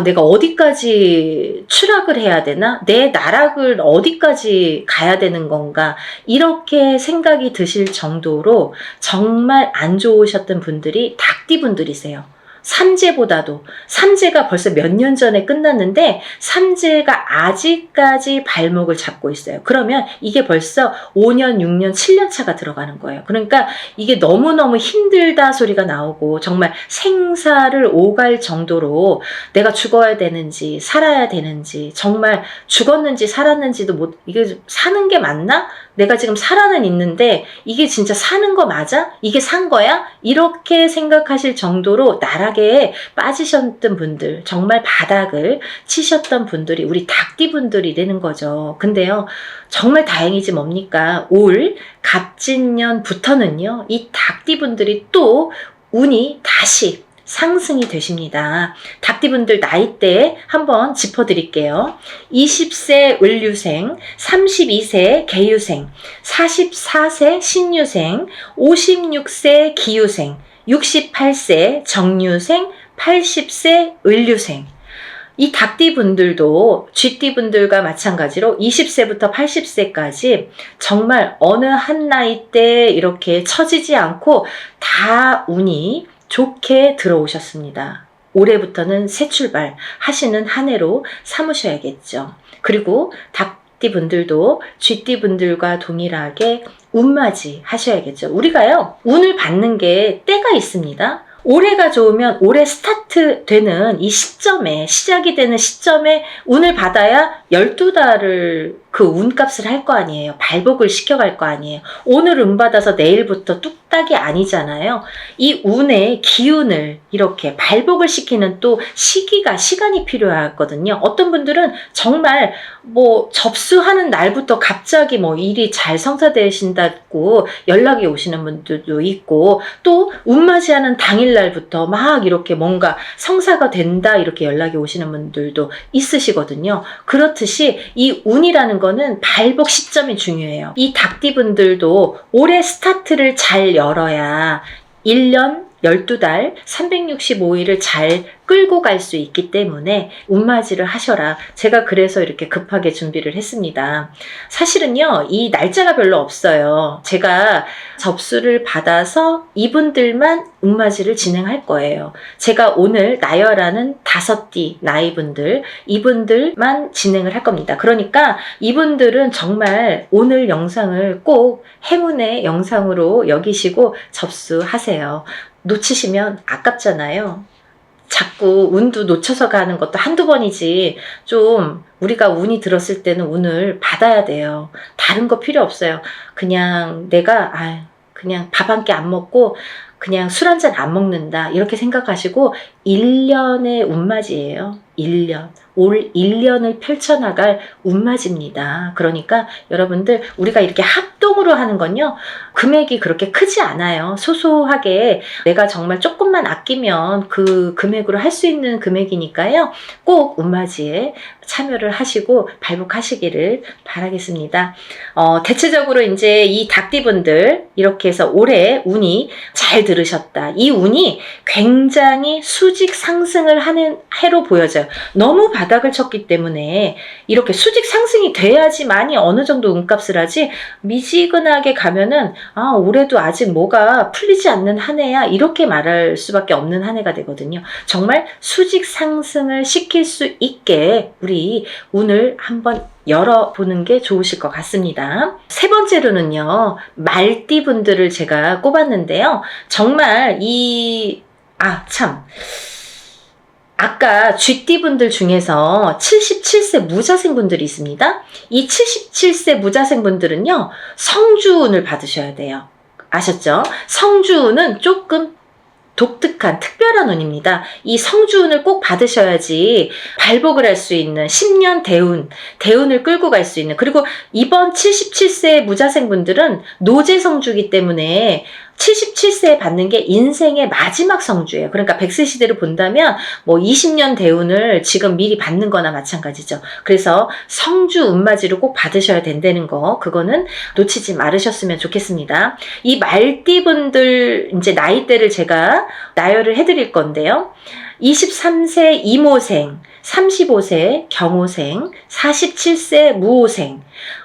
내가 어디까지 추락을 해야 되나? 내 나락을 어디까지 가야 되는 건가? 이렇게 생각이 드실 정도로 정말 안 좋으셨던 분들이 닭띠분들이세요. 삼재보다도, 삼재가 벌써 몇 년 전에 끝났는데 삼재가 아직까지 발목을 잡고 있어요. 그러면 이게 벌써 5년, 6년, 7년 차가 들어가는 거예요. 그러니까 이게 너무너무 힘들다 소리가 나오고 정말 생사를 오갈 정도로 내가 죽어야 되는지 살아야 되는지, 정말 죽었는지 살았는지도 이게 사는 게 맞나? 내가 지금 살아는 있는데 이게 진짜 사는 거 맞아? 이게 산 거야? 이렇게 생각하실 정도로 나락에 빠지셨던 분들, 정말 바닥을 치셨던 분들이 우리 닭띠분들이라는 거죠. 근데요, 정말 다행이지 뭡니까? 올 갑진년부터는요, 이 닭띠분들이 또 운이 다시 상승이 되십니다. 닭띠분들 나이대 한번 짚어드릴게요. 20세 을류생, 32세 개유생, 44세 신유생, 56세 기유생, 68세 정유생, 80세 을류생. 이 닭띠분들도 쥐띠분들과 마찬가지로 20세부터 80세까지 정말 어느 한 나이대 이렇게 처지지 않고 다 운이 좋게 들어오셨습니다. 올해부터는 새 출발 하시는 한 해로 삼으셔야겠죠. 그리고 닭띠분들도 쥐띠분들과 동일하게 운맞이 하셔야겠죠. 우리가요, 운을 받는 게 때가 있습니다. 올해가 좋으면 올해 스타트 되는 이 시점에, 시작이 되는 시점에 운을 받아야 12달을 그 운값을 할 거 아니에요. 발복을 시켜갈 거 아니에요. 오늘 운 받아서 내일부터 뚝딱이 아니잖아요. 이 운의 기운을 이렇게 발복을 시키는 또 시간이 필요하거든요. 어떤 분들은 정말 접수하는 날부터 갑자기 일이 잘 성사되신다고 연락이 오시는 분들도 있고, 또 운맞이하는 당일날부터 막 이렇게 뭔가 성사가 된다 이렇게 연락이 오시는 분들도 있으시거든요. 그렇듯이 이 운이라는 거는 발복 시점이 중요해요. 이 닭띠분들도 올해 스타트를 잘 열어야 1년, 12달 365일을 잘 끌고 갈 수 있기 때문에 운맞이를 하셔라. 제가 그래서 이렇게 급하게 준비를 했습니다. 사실은요, 이 날짜가 별로 없어요. 제가 접수를 받아서 이분들만 운맞이를 진행할 거예요. 제가 오늘 나열하는 5띠 나이분들, 이분들만 진행을 할 겁니다. 그러니까 이분들은 정말 오늘 영상을 꼭 행운의 영상으로 여기시고 접수하세요. 놓치시면 아깝잖아요. 자꾸 운도 놓쳐서 가는 것도 한두 번이지, 좀 우리가 운이 들었을 때는 운을 받아야 돼요. 다른 거 필요 없어요. 그냥 내가 그냥 밥 한 끼 안 먹고 그냥 술 한 잔 안 먹는다, 이렇게 생각하시고 1년의 운맞이에요. 1년. 올 1년을 펼쳐나갈 운맞이입니다. 그러니까 여러분들, 우리가 이렇게 합동으로 하는 건요, 금액이 그렇게 크지 않아요. 소소하게 내가 정말 조금만 아끼면 그 금액으로 할 수 있는 금액이니까요. 꼭 운맞이에 참여를 하시고 발복하시기를 바라겠습니다. 대체적으로 이제 이 닭띠분들, 이렇게 해서 올해 운이 잘 들으셨다. 이 운이 굉장히 수직 상승을 하는 해로 보여져요. 너무 바닥을 쳤기 때문에 이렇게 수직 상승이 돼야지만이 어느 정도 운값을 하지, 미지근하게 가면은 올해도 아직 뭐가 풀리지 않는 한 해야, 이렇게 말할 수밖에 없는 한 해가 되거든요. 정말 수직 상승을 시킬 수 있게 우리 운을 한번 열어보는 게 좋으실 것 같습니다. 세 번째로는요, 말띠 분들을 제가 꼽았는데요. 정말 아까 쥐띠 분들 중에서 77세 무자생 분들이 있습니다. 이 77세 무자생 분들은요, 성주운을 받으셔야 돼요. 아셨죠? 성주운은 조금 독특한 특별한 운입니다. 이 성주운을 꼭 받으셔야지 발복을 할 수 있는 10년 대운을 끌고 갈 수 있는, 그리고 이번 77세 무자생 분들은 노제 성주이기 때문에 77세에 받는 게 인생의 마지막 성주예요. 그러니까 100세 시대를 본다면 20년 대운을 지금 미리 받는 거나 마찬가지죠. 그래서 성주 운맞이를 꼭 받으셔야 된다는 거, 그거는 놓치지 말으셨으면 좋겠습니다. 이 말띠분들 이제 나이대를 제가 나열을 해드릴 건데요. 23세 이모생, 35세 경호생, 47세 무호생,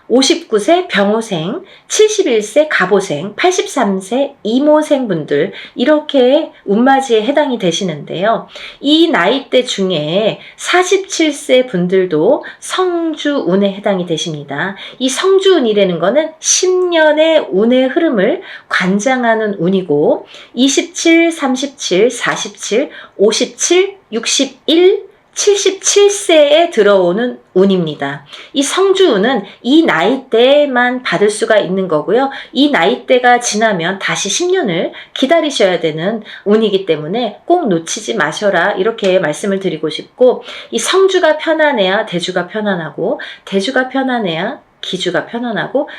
59세 병호생, 71세 갑오생, 83세 이모생 분들, 이렇게 운맞이에 해당이 되시는데요. 이 나이대 중에 47세 분들도 성주운에 해당이 되십니다. 이 성주운이라는 거는 10년의 운의 흐름을 관장하는 운이고, 27, 37, 47, 57, 61, 77세에 들어오는 운입니다. 이 성주운은 이 나이대만 받을 수가 있는 거고요. 이 나이대가 지나면 다시 10년을 기다리셔야 되는 운이기 때문에 꼭 놓치지 마셔라, 이렇게 말씀을 드리고 싶고, 이 성주가 편안해야 대주가 편안하고, 대주가 편안해야 기주가 편안하고,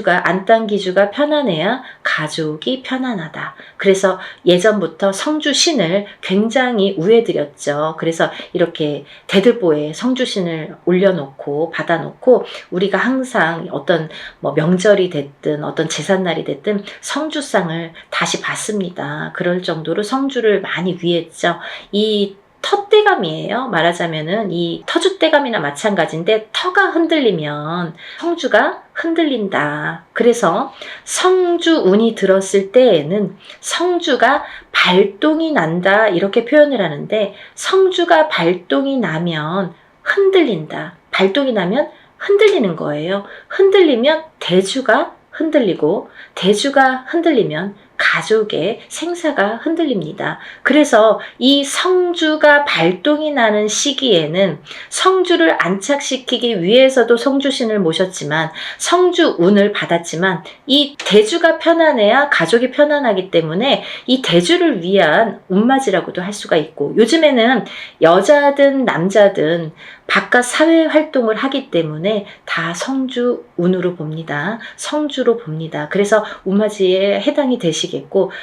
안딴 기주가 편안해야 가족이 편안하다. 그래서 예전부터 성주신을 굉장히 우애드렸죠. 그래서 이렇게 대들보에 성주신을 올려놓고 받아놓고, 우리가 항상 어떤 명절이 됐든 어떤 제삿날이 됐든 성주상을 다시 받습니다. 그럴 정도로 성주를 많이 위했죠. 이 터대감이에요. 말하자면은 이 터줏대감이나 마찬가지인데, 터가 흔들리면 성주가 흔들린다. 그래서 성주운이 들었을 때에는 성주가 발동이 난다, 이렇게 표현을 하는데, 성주가 발동이 나면 흔들린다. 발동이 나면 흔들리는 거예요. 흔들리면 대주가 흔들리고, 대주가 흔들리면 가족의 생사가 흔들립니다. 그래서 이 성주가 발동이 나는 시기에는 성주를 안착시키기 위해서도 성주신을 모셨지만, 성주운을 받았지만, 이 대주가 편안해야 가족이 편안하기 때문에 이 대주를 위한 운맞이라고도 할 수가 있고, 요즘에는 여자든 남자든 바깥 사회 활동을 하기 때문에 다 성주운으로 봅니다. 성주로 봅니다. 그래서 운맞이에 해당이 되시겠고,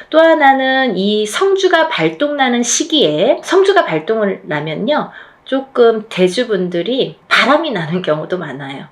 또 하나는 이 성주가 발동나는 시기에, 성주가 발동을 나면요, 조금 대주분들이 바람이 나는 경우도 많아요.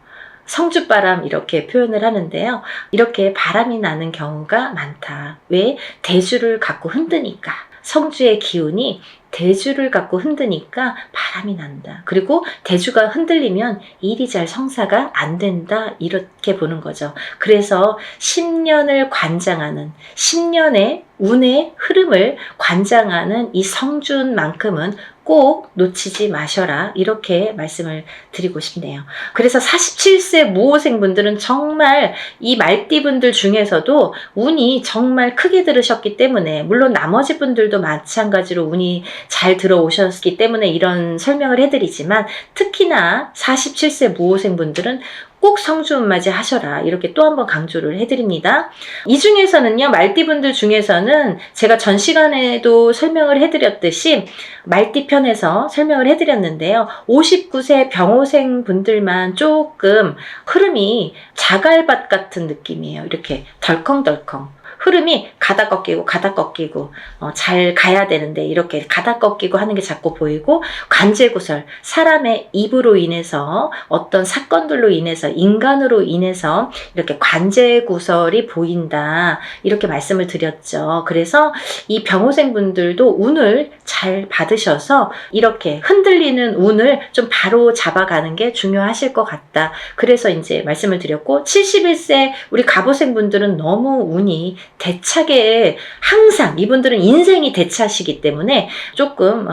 성주바람, 이렇게 표현을 하는데요. 이렇게 바람이 나는 경우가 많다. 왜? 대주를 갖고 흔드니까. 성주의 기운이 대주를 갖고 흔드니까 바람이 난다. 그리고 대주가 흔들리면 일이 잘 성사가 안 된다. 이렇게 보는 거죠. 그래서 10년을 관장하는, 10년의 운의 흐름을 관장하는 이 성준만큼은 꼭 놓치지 마셔라. 이렇게 말씀을 드리고 싶네요. 그래서 47세 무호생분들은 정말 이 말띠분들 중에서도 운이 정말 크게 들으셨기 때문에, 물론 나머지 분들도 마찬가지로 운이 잘 들어오셨기 때문에 이런 설명을 해드리지만, 특히나 47세 무호생분들은 꼭 성주운맞이 하셔라. 이렇게 또 한 번 강조를 해드립니다. 이 중에서는요, 말띠분들 중에서는 제가 전 시간에도 설명을 해드렸듯이 말띠편에서 설명을 해드렸는데요. 59세 병호생 분들만 조금 흐름이 자갈밭 같은 느낌이에요. 이렇게 덜컹덜컹. 흐름이 가다 꺾이고 가다 꺾이고 잘 가야 되는데 이렇게 가다 꺾이고 하는 게 자꾸 보이고, 관제구설, 사람의 입으로 인해서 어떤 사건들로 인해서, 인간으로 인해서 이렇게 관제구설이 보인다. 이렇게 말씀을 드렸죠. 그래서 이 병호생 분들도 운을 잘 받으셔서 이렇게 흔들리는 운을 좀 바로 잡아가는 게 중요하실 것 같다. 그래서 이제 말씀을 드렸고, 71세 우리 갑오생 분들은 너무 운이 대차게, 항상 이분들은 인생이 대차시기 때문에 조금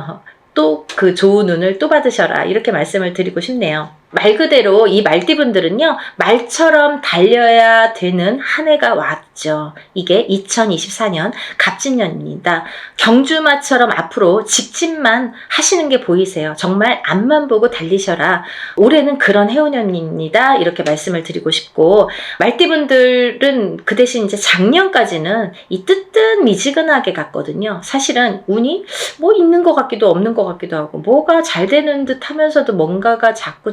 또 그 좋은 운을 또 받으셔라. 이렇게 말씀을 드리고 싶네요. 말 그대로 이 말띠분들은요, 말처럼 달려야 되는 한 해가 왔죠. 이게 2024년 갑진년입니다. 경주마처럼 앞으로 직진만 하시는 게 보이세요. 정말 앞만 보고 달리셔라. 올해는 그런 해운년입니다. 이렇게 말씀을 드리고 싶고, 말띠분들은 그 대신 이제 작년까지는 이 뜨뜻미지근하게 갔거든요. 사실은 운이 뭐 있는 것 같기도 없는 것 같기도 하고, 뭐가 잘 되는 듯 하면서도 뭔가가 자꾸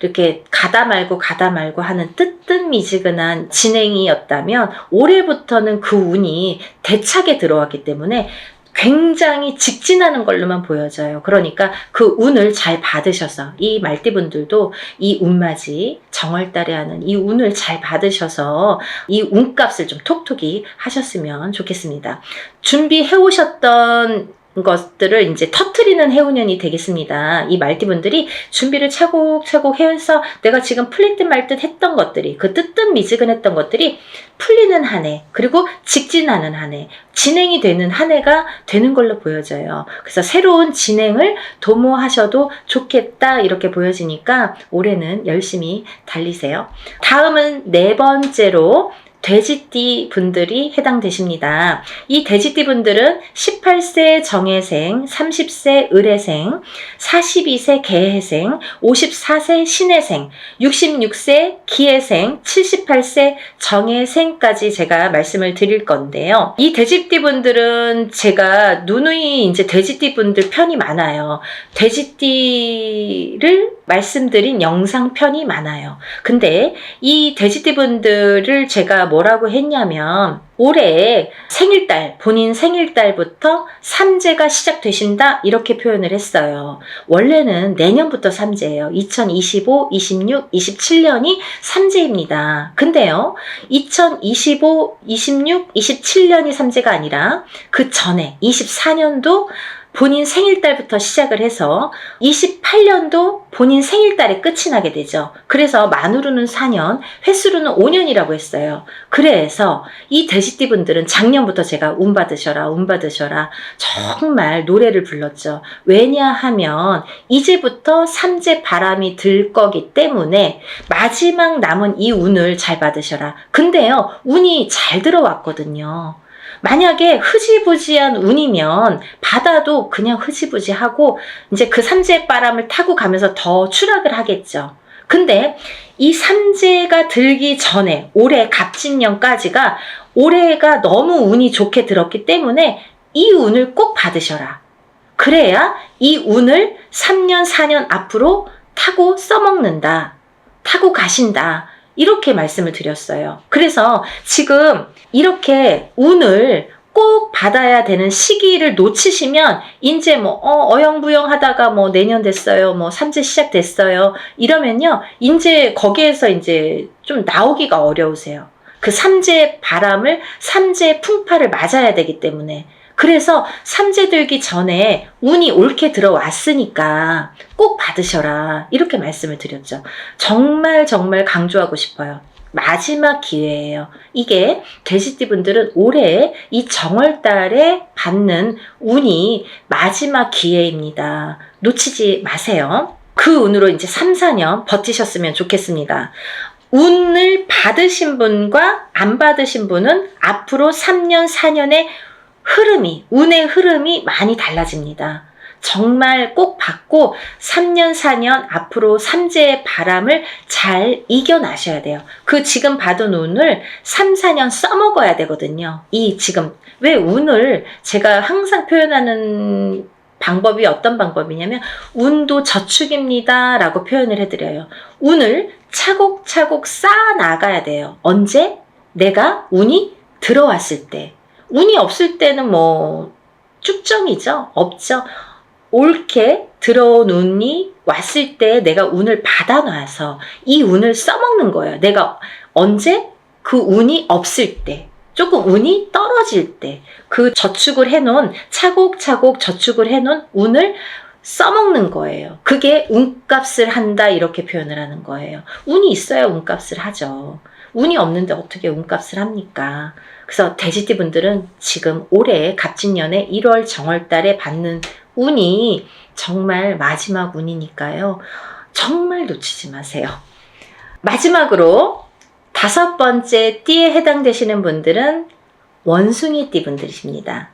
이렇게 가다 말고 하는 뜨뜻미지근한 진행이었다면, 올해부터는 그 운이 대차게 들어왔기 때문에 굉장히 직진하는 걸로만 보여져요. 그러니까 그 운을 잘 받으셔서, 이 말띠분들도 이 운맞이, 정월달에 하는 이 운을 잘 받으셔서 이 운값을 좀 톡톡히 하셨으면 좋겠습니다. 준비해 오셨던 것들을 이제 터트리는 해운년이 되겠습니다. 이 말띠분들이 준비를 차곡차곡 해서 내가 지금 풀릴 듯 말 듯 했던 것들이, 그 뜨뜻미지근했던 것들이 풀리는 한 해, 그리고 직진하는 한 해, 진행이 되는 한 해가 되는 걸로 보여져요. 그래서 새로운 진행을 도모하셔도 좋겠다. 이렇게 보여지니까 올해는 열심히 달리세요. 다음은 네 번째로 돼지띠 분들이 해당되십니다. 이 돼지띠 분들은 18세 정해생, 30세 을해생, 42세 개해생, 54세 신해생, 66세 기해생, 78세 정해생까지 제가 말씀을 드릴 건데요. 이 돼지띠 분들은 제가 누누이 이제 돼지띠 분들 편이 많아요. 돼지띠를 말씀드린 영상 편이 많아요. 근데 이 돼지띠 분들을 제가 뭐라고 했냐면, 올해 생일달, 본인 생일달부터 삼재가 시작되신다. 이렇게 표현을 했어요. 원래는 내년부터 삼재예요. 2025, 26, 27년이 삼재입니다. 근데요, 2025, 26, 27년이 삼재가 아니라 그 전에 24년도 본인 생일달부터 시작을 해서 28년도 본인 생일달에 끝이 나게 되죠. 그래서 만으로는 4년, 횟수로는 5년이라고 했어요. 그래서 이 돼지띠 분들은 작년부터 제가 운 받으셔라 정말 노래를 불렀죠. 왜냐하면 이제부터 삼재 바람이 들 거기 때문에 마지막 남은 이 운을 잘 받으셔라. 근데요, 운이 잘 들어왔거든요. 만약에 흐지부지한 운이면 받아도 그냥 흐지부지하고 이제 그 삼재 바람을 타고 가면서 더 추락을 하겠죠. 근데 이 삼재가 들기 전에 올해 갑진년까지가, 올해가 너무 운이 좋게 들었기 때문에 이 운을 꼭 받으셔라. 그래야 이 운을 3년, 4년 앞으로 타고 써먹는다. 타고 가신다. 이렇게 말씀을 드렸어요. 그래서 지금 이렇게 운을 꼭 받아야 되는 시기를 놓치시면 이제 뭐 어영부영 하다가 뭐 내년 됐어요, 뭐 삼재 시작됐어요 이러면요, 이제 거기에서 이제 좀 나오기가 어려우세요. 그 삼재 바람을, 삼재 풍파를 맞아야 되기 때문에. 그래서 삼재 들기 전에 운이 옳게 들어왔으니까 꼭 받으셔라. 이렇게 말씀을 드렸죠. 정말 정말 강조하고 싶어요. 마지막 기회예요. 이게 돼지띠 분들은 올해 이 정월달에 받는 운이 마지막 기회입니다. 놓치지 마세요. 그 운으로 이제 3, 4년 버티셨으면 좋겠습니다. 운을 받으신 분과 안 받으신 분은 앞으로 3년, 4년의 운의 흐름이 많이 달라집니다. 정말 꼭 받고 3년, 4년 앞으로 삼재의 바람을 잘 이겨나셔야 돼요. 그 지금 받은 운을 3, 4년 써먹어야 되거든요. 이 지금 왜 운을 제가 항상 표현하는 방법이 어떤 방법이냐면 운도 저축입니다 라고 표현을 해드려요. 운을 차곡차곡 쌓아 나가야 돼요. 언제? 내가 운이 들어왔을 때. 운이 없을 때는 뭐 쭉정이죠. 없죠. 옳게 들어온 운이 왔을 때 내가 운을 받아놔서 이 운을 써먹는 거예요. 내가 언제? 그 운이 없을 때. 조금 운이 떨어질 때 그 저축을 해놓은 차곡차곡 저축을 해놓은 운을 써먹는 거예요. 그게 운값을 한다 이렇게 표현을 하는 거예요. 운이 있어야 운값을 하죠. 운이 없는데 어떻게 운값을 합니까? 그래서 돼지띠 분들은 지금 올해 갑진년에 1월 정월달에 받는 운이 정말 마지막 운이니까요. 정말 놓치지 마세요. 마지막으로 5번째 띠에 해당되시는 분들은 원숭이띠 분들이십니다.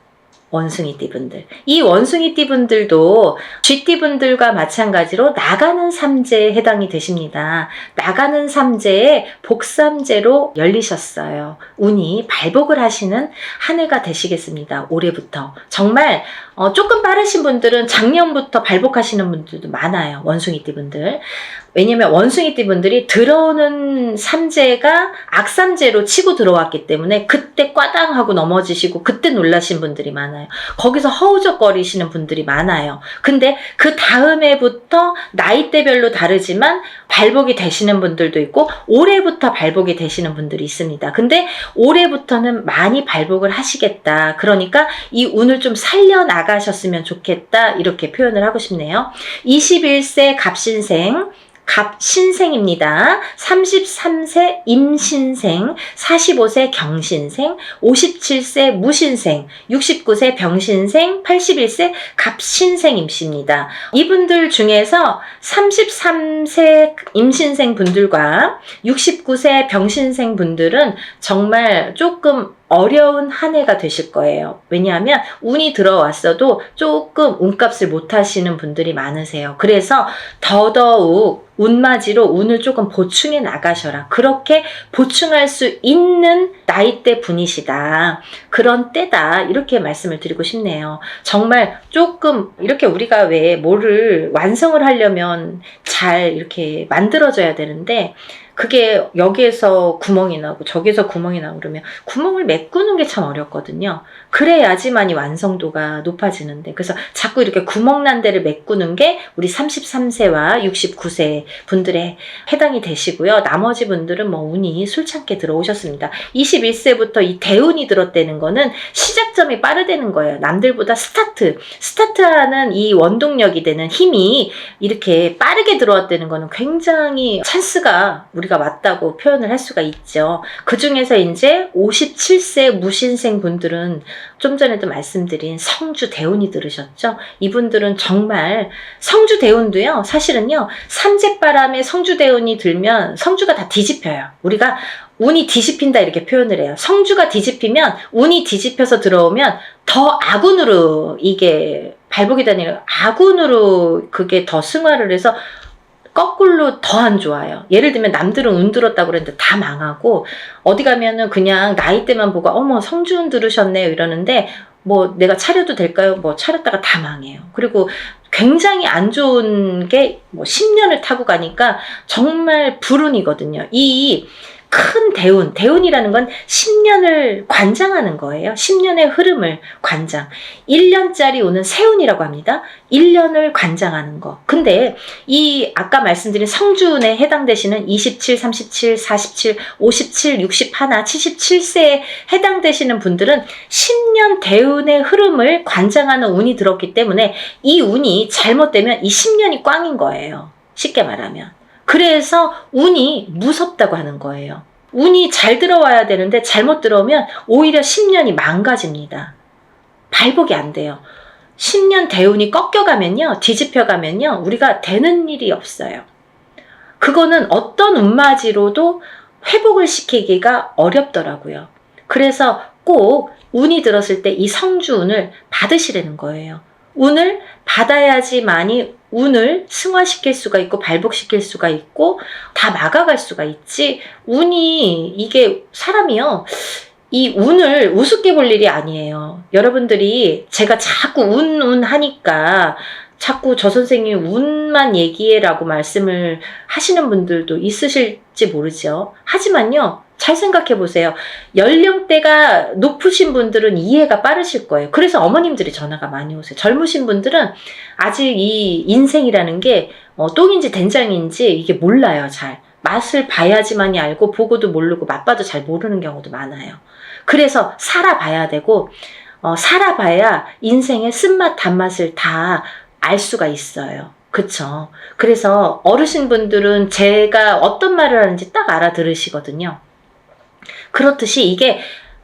원숭이띠 분들. 이 원숭이띠 분들도 쥐띠 분들과 마찬가지로 나가는 삼재에 해당이 되십니다. 나가는 삼재에 복삼재로 열리셨어요. 운이 발복을 하시는 한 해가 되시겠습니다. 올해부터. 정말 조금 빠르신 분들은 작년부터 발복하시는 분들도 많아요. 원숭이띠 분들. 왜냐면 원숭이띠 분들이 들어오는 삼재가 악삼재로 치고 들어왔기 때문에 그때 꽈당하고 넘어지시고 그때 놀라신 분들이 많아요. 거기서 허우적거리시는 분들이 많아요. 근데 그 다음 해부터 나이대별로 다르지만 발복이 되시는 분들도 있고 올해부터 발복이 되시는 분들이 있습니다. 근데 올해부터는 많이 발복을 하시겠다. 그러니까 이 운을 좀 살려나가셨으면 좋겠다. 이렇게 표현을 하고 싶네요. 21세 갑신생 갑신생입니다. 33세 임신생, 45세 경신생, 57세 무신생, 69세 병신생, 81세 갑신생임씨입니다. 이분들 중에서 33세 임신생 분들과 69세 병신생 분들은 정말 조금 어려운 한 해가 되실 거예요. 왜냐하면 운이 들어왔어도 조금 운값을 못 하시는 분들이 많으세요. 그래서 더더욱 운맞이로 운을 조금 보충해 나가셔라. 그렇게 보충할 수 있는 나이대 분이시다. 그런 때다. 이렇게 말씀을 드리고 싶네요. 정말 조금 이렇게 우리가 왜 뭐를 완성을 하려면 잘 이렇게 만들어져야 되는데 그게 여기에서 구멍이 나고 저기에서 구멍이 나고 그러면 구멍을 메꾸는 게 참 어렵거든요. 그래야지만이 완성도가 높아지는데 그래서 자꾸 이렇게 구멍 난 데를 메꾸는 게 우리 33세와 69세 분들에 해당이 되시고요. 나머지 분들은 뭐 운이 술창게 들어오셨습니다. 21세부터 이 대운이 들었다는 거는 시작점이 빠르다는 거예요. 남들보다 스타트하는 이 원동력이 되는 힘이 이렇게 빠르게 들어왔다는 거는 굉장히 찬스가 우리가 왔다고 표현을 할 수가 있죠. 그 중에서 이제 57세 무신생 분들은 좀 전에도 말씀드린 성주 대운이 들으셨죠? 이분들은 정말 성주 대운도요. 사실은요. 삼재바람에 성주 대운이 들면 성주가 다 뒤집혀요. 우리가 운이 뒤집힌다 이렇게 표현을 해요. 성주가 뒤집히면 운이 뒤집혀서 들어오면 더 악운으로 이게 발복이 되는 악운으로 그게 더 승화를 해서 거꾸로 더 안 좋아요. 예를 들면 남들은 운 들었다고 그랬는데 다 망하고 어디 가면은 그냥 나이대만 보고 어머 성주운 들으셨네요 이러는데 뭐 내가 차려도 될까요? 뭐 차렸다가 다 망해요. 그리고 굉장히 안 좋은 게 뭐 10년을 타고 가니까 정말 불운이거든요. 이 큰 대운, 대운이라는 건 10년을 관장하는 거예요. 10년의 흐름을 관장. 1년짜리 오는 세운이라고 합니다. 1년을 관장하는 거. 근데 이 아까 말씀드린 성주운에 해당되시는 27, 37, 47, 57, 61, 77세에 해당되시는 분들은 10년 대운의 흐름을 관장하는 운이 들었기 때문에 이 운이 잘못되면 이 10년이 꽝인 거예요. 쉽게 말하면. 그래서 운이 무섭다고 하는 거예요. 운이 잘 들어와야 되는데 잘못 들어오면 오히려 10년이 망가집니다. 발복이 안 돼요. 10년 대운이 꺾여가면요, 뒤집혀가면요, 우리가 되는 일이 없어요. 그거는 어떤 운마지로도 회복을 시키기가 어렵더라고요. 그래서 꼭 운이 들었을 때 이 성주운을 받으시라는 거예요. 운을 받아야지만이 운을 승화시킬 수가 있고 발복시킬 수가 있고 다 막아갈 수가 있지, 운이 이게 사람이요, 이 운을 우습게 볼 일이 아니에요. 여러분들이 제가 자꾸 운 하니까 자꾸 저 선생님 운만 얘기해라고 말씀을 하시는 분들도 있으실지 모르죠. 하지만요, 잘 생각해 보세요. 연령대가 높으신 분들은 이해가 빠르실 거예요. 그래서 어머님들이 전화가 많이 오세요. 젊으신 분들은 아직 이 인생이라는 게 똥인지 된장인지 이게 몰라요. 잘 맛을 봐야지만이 알고, 보고도 모르고 맛봐도 잘 모르는 경우도 많아요. 그래서 살아봐야 되고, 살아봐야 인생의 쓴맛 단맛을 다 알 수가 있어요. 그쵸? 그래서 어르신분들은 제가 어떤 말을 하는지 딱 알아들으시거든요. 그렇듯이 이게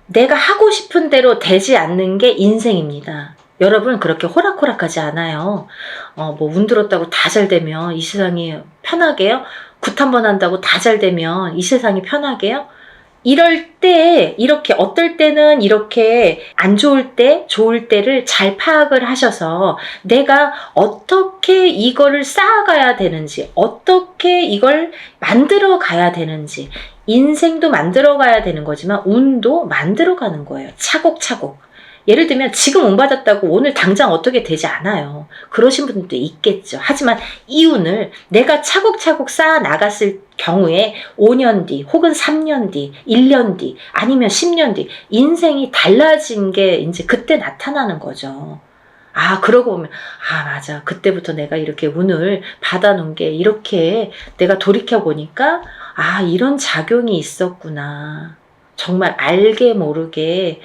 내가 하고 싶은 대로 되지 않는 게 인생입니다. 여러분, 그렇게 호락호락하지 않아요. 뭐 운 들었다고 다 잘 되면 이 세상이 편하게요? 굿 한 번 한다고 다 잘 되면 이 세상이 편하게요? 이럴 때, 이렇게 어떨 때는 이렇게 안 좋을 때, 좋을 때를 잘 파악을 하셔서 내가 어떻게 이거를 쌓아가야 되는지, 어떻게 이걸 만들어 가야 되는지, 인생도 만들어 가야 되는 거지만 운도 만들어 가는 거예요. 차곡차곡. 예를 들면 지금 운 받았다고 오늘 당장 어떻게 되지 않아요. 그러신 분들도 있겠죠. 하지만 이 운을 내가 차곡차곡 쌓아 나갔을 경우에 5년 뒤 혹은 3년 뒤, 1년 뒤, 아니면 10년 뒤 인생이 달라진 게 이제 그때 나타나는 거죠. 아, 그러고 보면, 아, 맞아. 그때부터 내가 이렇게 운을 받아놓은 게 이렇게 내가 돌이켜보니까, 아, 이런 작용이 있었구나. 정말 알게 모르게.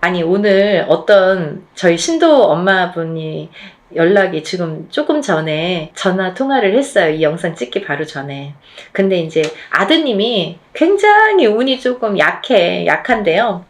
아니, 오늘 어떤 저희 신도 엄마분이 연락이 지금 조금 전에 전화 통화를 했어요. 이 영상 찍기 바로 전에. 근데 이제 아드님이 굉장히 운이 조금 약한데요.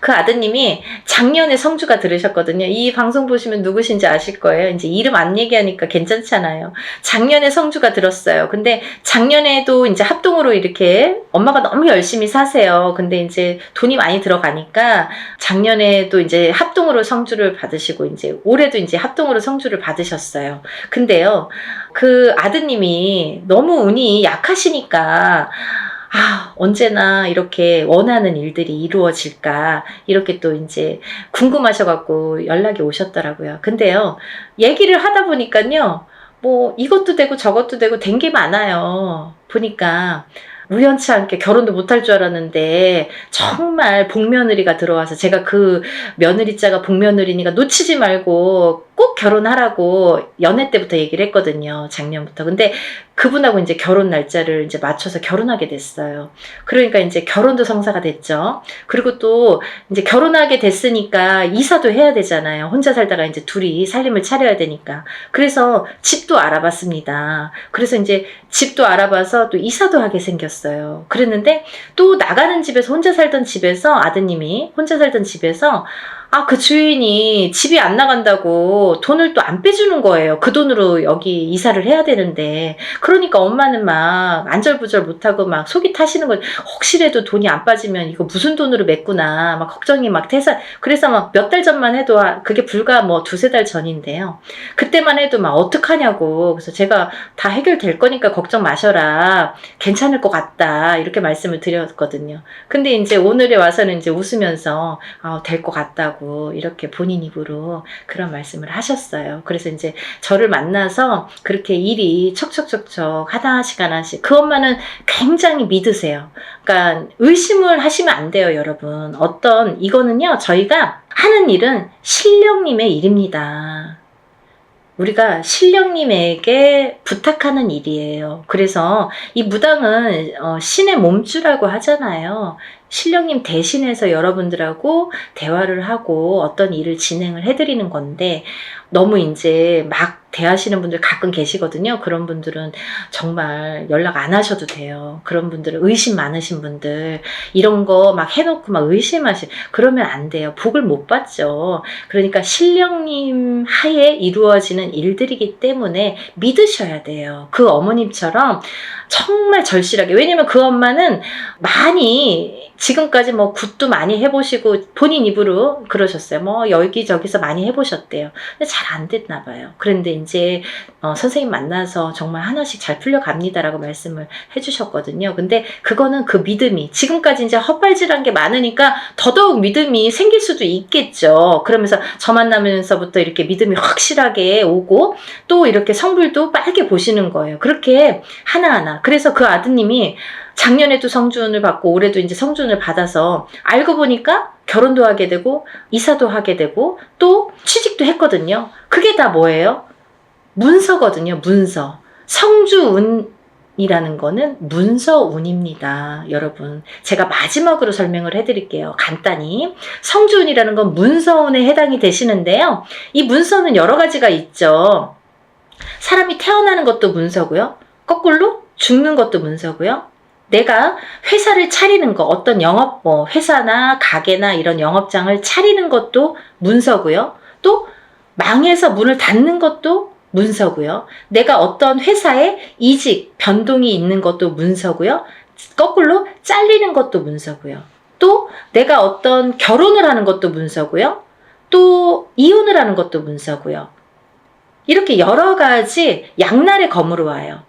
그 아드님이 작년에 성주가 들으셨거든요. 이 방송 보시면 누구신지 아실 거예요. 이제 이름 안 얘기하니까 괜찮잖아요. 작년에 성주가 들었어요. 근데 작년에도 이제 합동으로 이렇게 엄마가 너무 열심히 사세요. 근데 이제 돈이 많이 들어가니까 작년에도 이제 합동으로 성주를 받으시고 이제 올해도 이제 합동으로 성주를 받으셨어요. 근데요, 그 아드님이 너무 운이 약하시니까 언제나 이렇게 원하는 일들이 이루어질까, 이렇게 또 이제 궁금하셔갖고 연락이 오셨더라고요. 근데요, 얘기를 하다 보니까요, 뭐 이것도 되고 저것도 되고 된 게 많아요. 보니까 우연치 않게 결혼도 못할 줄 알았는데 정말 복며느리가 들어와서, 제가 그 며느리자가 복며느리니까 놓치지 말고 꼭 결혼하라고 연애 때부터 얘기를 했거든요. 작년부터. 근데 그분하고 이제 결혼 날짜를 이제 맞춰서 결혼하게 됐어요. 그러니까 이제 결혼도 성사가 됐죠. 그리고 또 이제 결혼하게 됐으니까 이사도 해야 되잖아요. 혼자 살다가 이제 둘이 살림을 차려야 되니까. 그래서 집도 알아봤습니다. 그래서 이제 집도 알아봐서 또 이사도 하게 생겼어요. 그랬는데 또 나가는 집에서, 혼자 살던 집에서, 아드님이 혼자 살던 집에서 그 주인이 집이 안 나간다고 돈을 또 안 빼주는 거예요. 그 돈으로 여기 이사를 해야 되는데. 그러니까 엄마는 막 안절부절 못하고 막 속이 타시는 거예요. 혹시라도 돈이 안 빠지면 이거 무슨 돈으로 맺구나. 막 걱정이 막 돼서. 그래서 막 몇 달 전만 해도, 그게 불과 뭐 2-3달 전인데요. 그때만 해도 막 어떡하냐고. 그래서 제가 다 해결될 거니까 걱정 마셔라. 괜찮을 것 같다. 이렇게 말씀을 드렸거든요. 근데 이제 오늘에 와서는 이제 웃으면서 될 것 같다고. 된다고 이렇게 본인 입으로 그런 말씀을 하셨어요. 그래서 이제 저를 만나서 그렇게 일이 척척척척 하나씩 그 엄마는 굉장히 믿으세요. 그러니까 의심을 하시면 안 돼요, 여러분. 이거는요, 저희가 하는 일은 신령님의 일입니다. 우리가 신령님에게 부탁하는 일이에요. 그래서 이 무당은 신의 몸주라고 하잖아요. 신령님 대신해서 여러분들하고 대화를 하고 어떤 일을 진행을 해드리는 건데, 너무 이제 막 대하시는 분들 가끔 계시거든요. 그런 분들은 정말 연락 안 하셔도 돼요. 그런 분들은 의심 많으신 분들, 이런 거 막 해놓고 막 그러면 안 돼요. 복을 못 받죠. 그러니까 신령님 하에 이루어지는 일들이기 때문에 믿으셔야 돼요. 그 어머님처럼 정말 절실하게. 왜냐면 그 엄마는 많이 지금까지 뭐 굿도 많이 해보시고 본인 입으로 그러셨어요. 뭐 여기저기서 많이 해보셨대요. 근데 잘 안 됐나 봐요. 그런데 이제 선생님 만나서 정말 하나씩 잘 풀려갑니다라고 말씀을 해주셨거든요. 근데 그거는 그 믿음이 지금까지 이제 헛발질한 게 많으니까 더더욱 믿음이 생길 수도 있겠죠. 그러면서 저 만나면서부터 이렇게 믿음이 확실하게 오고 또 이렇게 성불도 빨개 보시는 거예요. 그렇게 하나하나. 그래서 그 아드님이 작년에도 성주운을 받고 올해도 이제 성주운을 받아서 알고 보니까 결혼도 하게 되고 이사도 하게 되고 또 취직도 했거든요. 그게 다 뭐예요? 문서거든요. 문서. 성주운이라는 거는 문서운입니다. 여러분, 제가 마지막으로 설명을 해드릴게요. 간단히. 성주운이라는 건 문서운에 해당이 되시는데요. 이 문서는 여러 가지가 있죠. 사람이 태어나는 것도 문서고요. 거꾸로 죽는 것도 문서고요. 내가 회사를 차리는 거, 어떤 영업, 회사나 가게나 이런 영업장을 차리는 것도 문서고요. 또 망해서 문을 닫는 것도 문서고요. 내가 어떤 회사에 이직, 변동이 있는 것도 문서고요. 거꾸로 잘리는 것도 문서고요. 또 내가 어떤 결혼을 하는 것도 문서고요. 또 이혼을 하는 것도 문서고요. 이렇게 여러 가지 양날의 검으로 와요.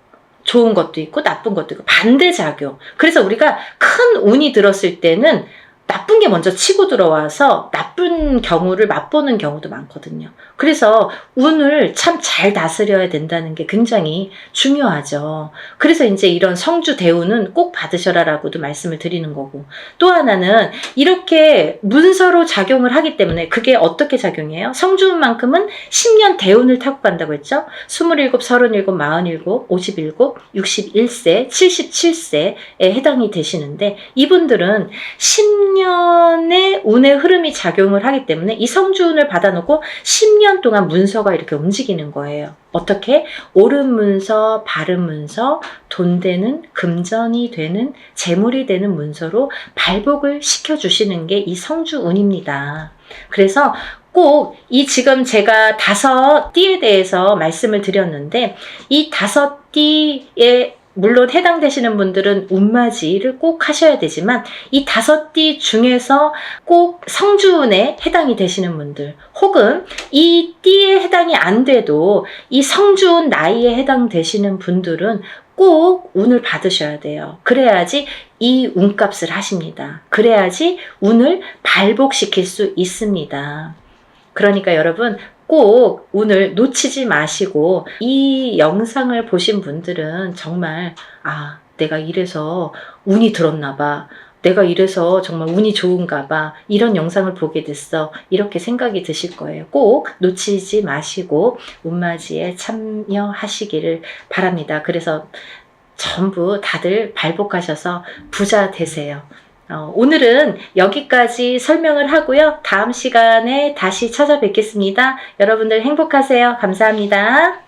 좋은 것도 있고 나쁜 것도 있고 반대작용. 그래서 우리가 큰 운이 들었을 때는 나쁜 게 먼저 치고 들어와서 나쁜 경우를 맛보는 경우도 많거든요. 그래서 운을 참 잘 다스려야 된다는 게 굉장히 중요하죠. 그래서 이제 이런 성주 대운은 꼭 받으셔라라고도 말씀을 드리는 거고, 또 하나는 이렇게 문서로 작용을 하기 때문에 그게 어떻게 작용해요? 성주운만큼은 10년 대운을 타고 간다고 했죠. 27, 37, 47, 57, 61세, 77세에 해당이 되시는데, 이분들은 10년의 운의 흐름이 작용을 하기 때문에 이 성주운을 받아놓고 10년 동안 문서가 이렇게 움직이는 거예요. 어떻게? 옳은 문서, 바른 문서, 돈 되는, 금전이 되는, 재물이 되는 문서로 발복을 시켜주시는 게 이 성주운입니다. 그래서 꼭 이 지금 제가 5띠에 대해서 말씀을 드렸는데, 이 5띠에 물론 해당되시는 분들은 운맞이를 꼭 하셔야 되지만, 이 5띠 중에서 꼭 성주운에 해당이 되시는 분들, 혹은 이 띠에 해당이 안 돼도 이 성주운 나이에 해당되시는 분들은 꼭 운을 받으셔야 돼요. 그래야지 이 운값을 하십니다. 그래야지 운을 발복시킬 수 있습니다. 그러니까 여러분, 꼭 운을 놓치지 마시고, 이 영상을 보신 분들은 정말 내가 이래서 운이 들었나 봐, 내가 이래서 정말 운이 좋은가 봐, 이런 영상을 보게 됐어, 이렇게 생각이 드실 거예요. 꼭 놓치지 마시고 운맞이에 참여하시기를 바랍니다. 그래서 전부 다들 발복하셔서 부자 되세요. 오늘은 여기까지 설명을 하고요. 다음 시간에 다시 찾아뵙겠습니다. 여러분들 행복하세요. 감사합니다.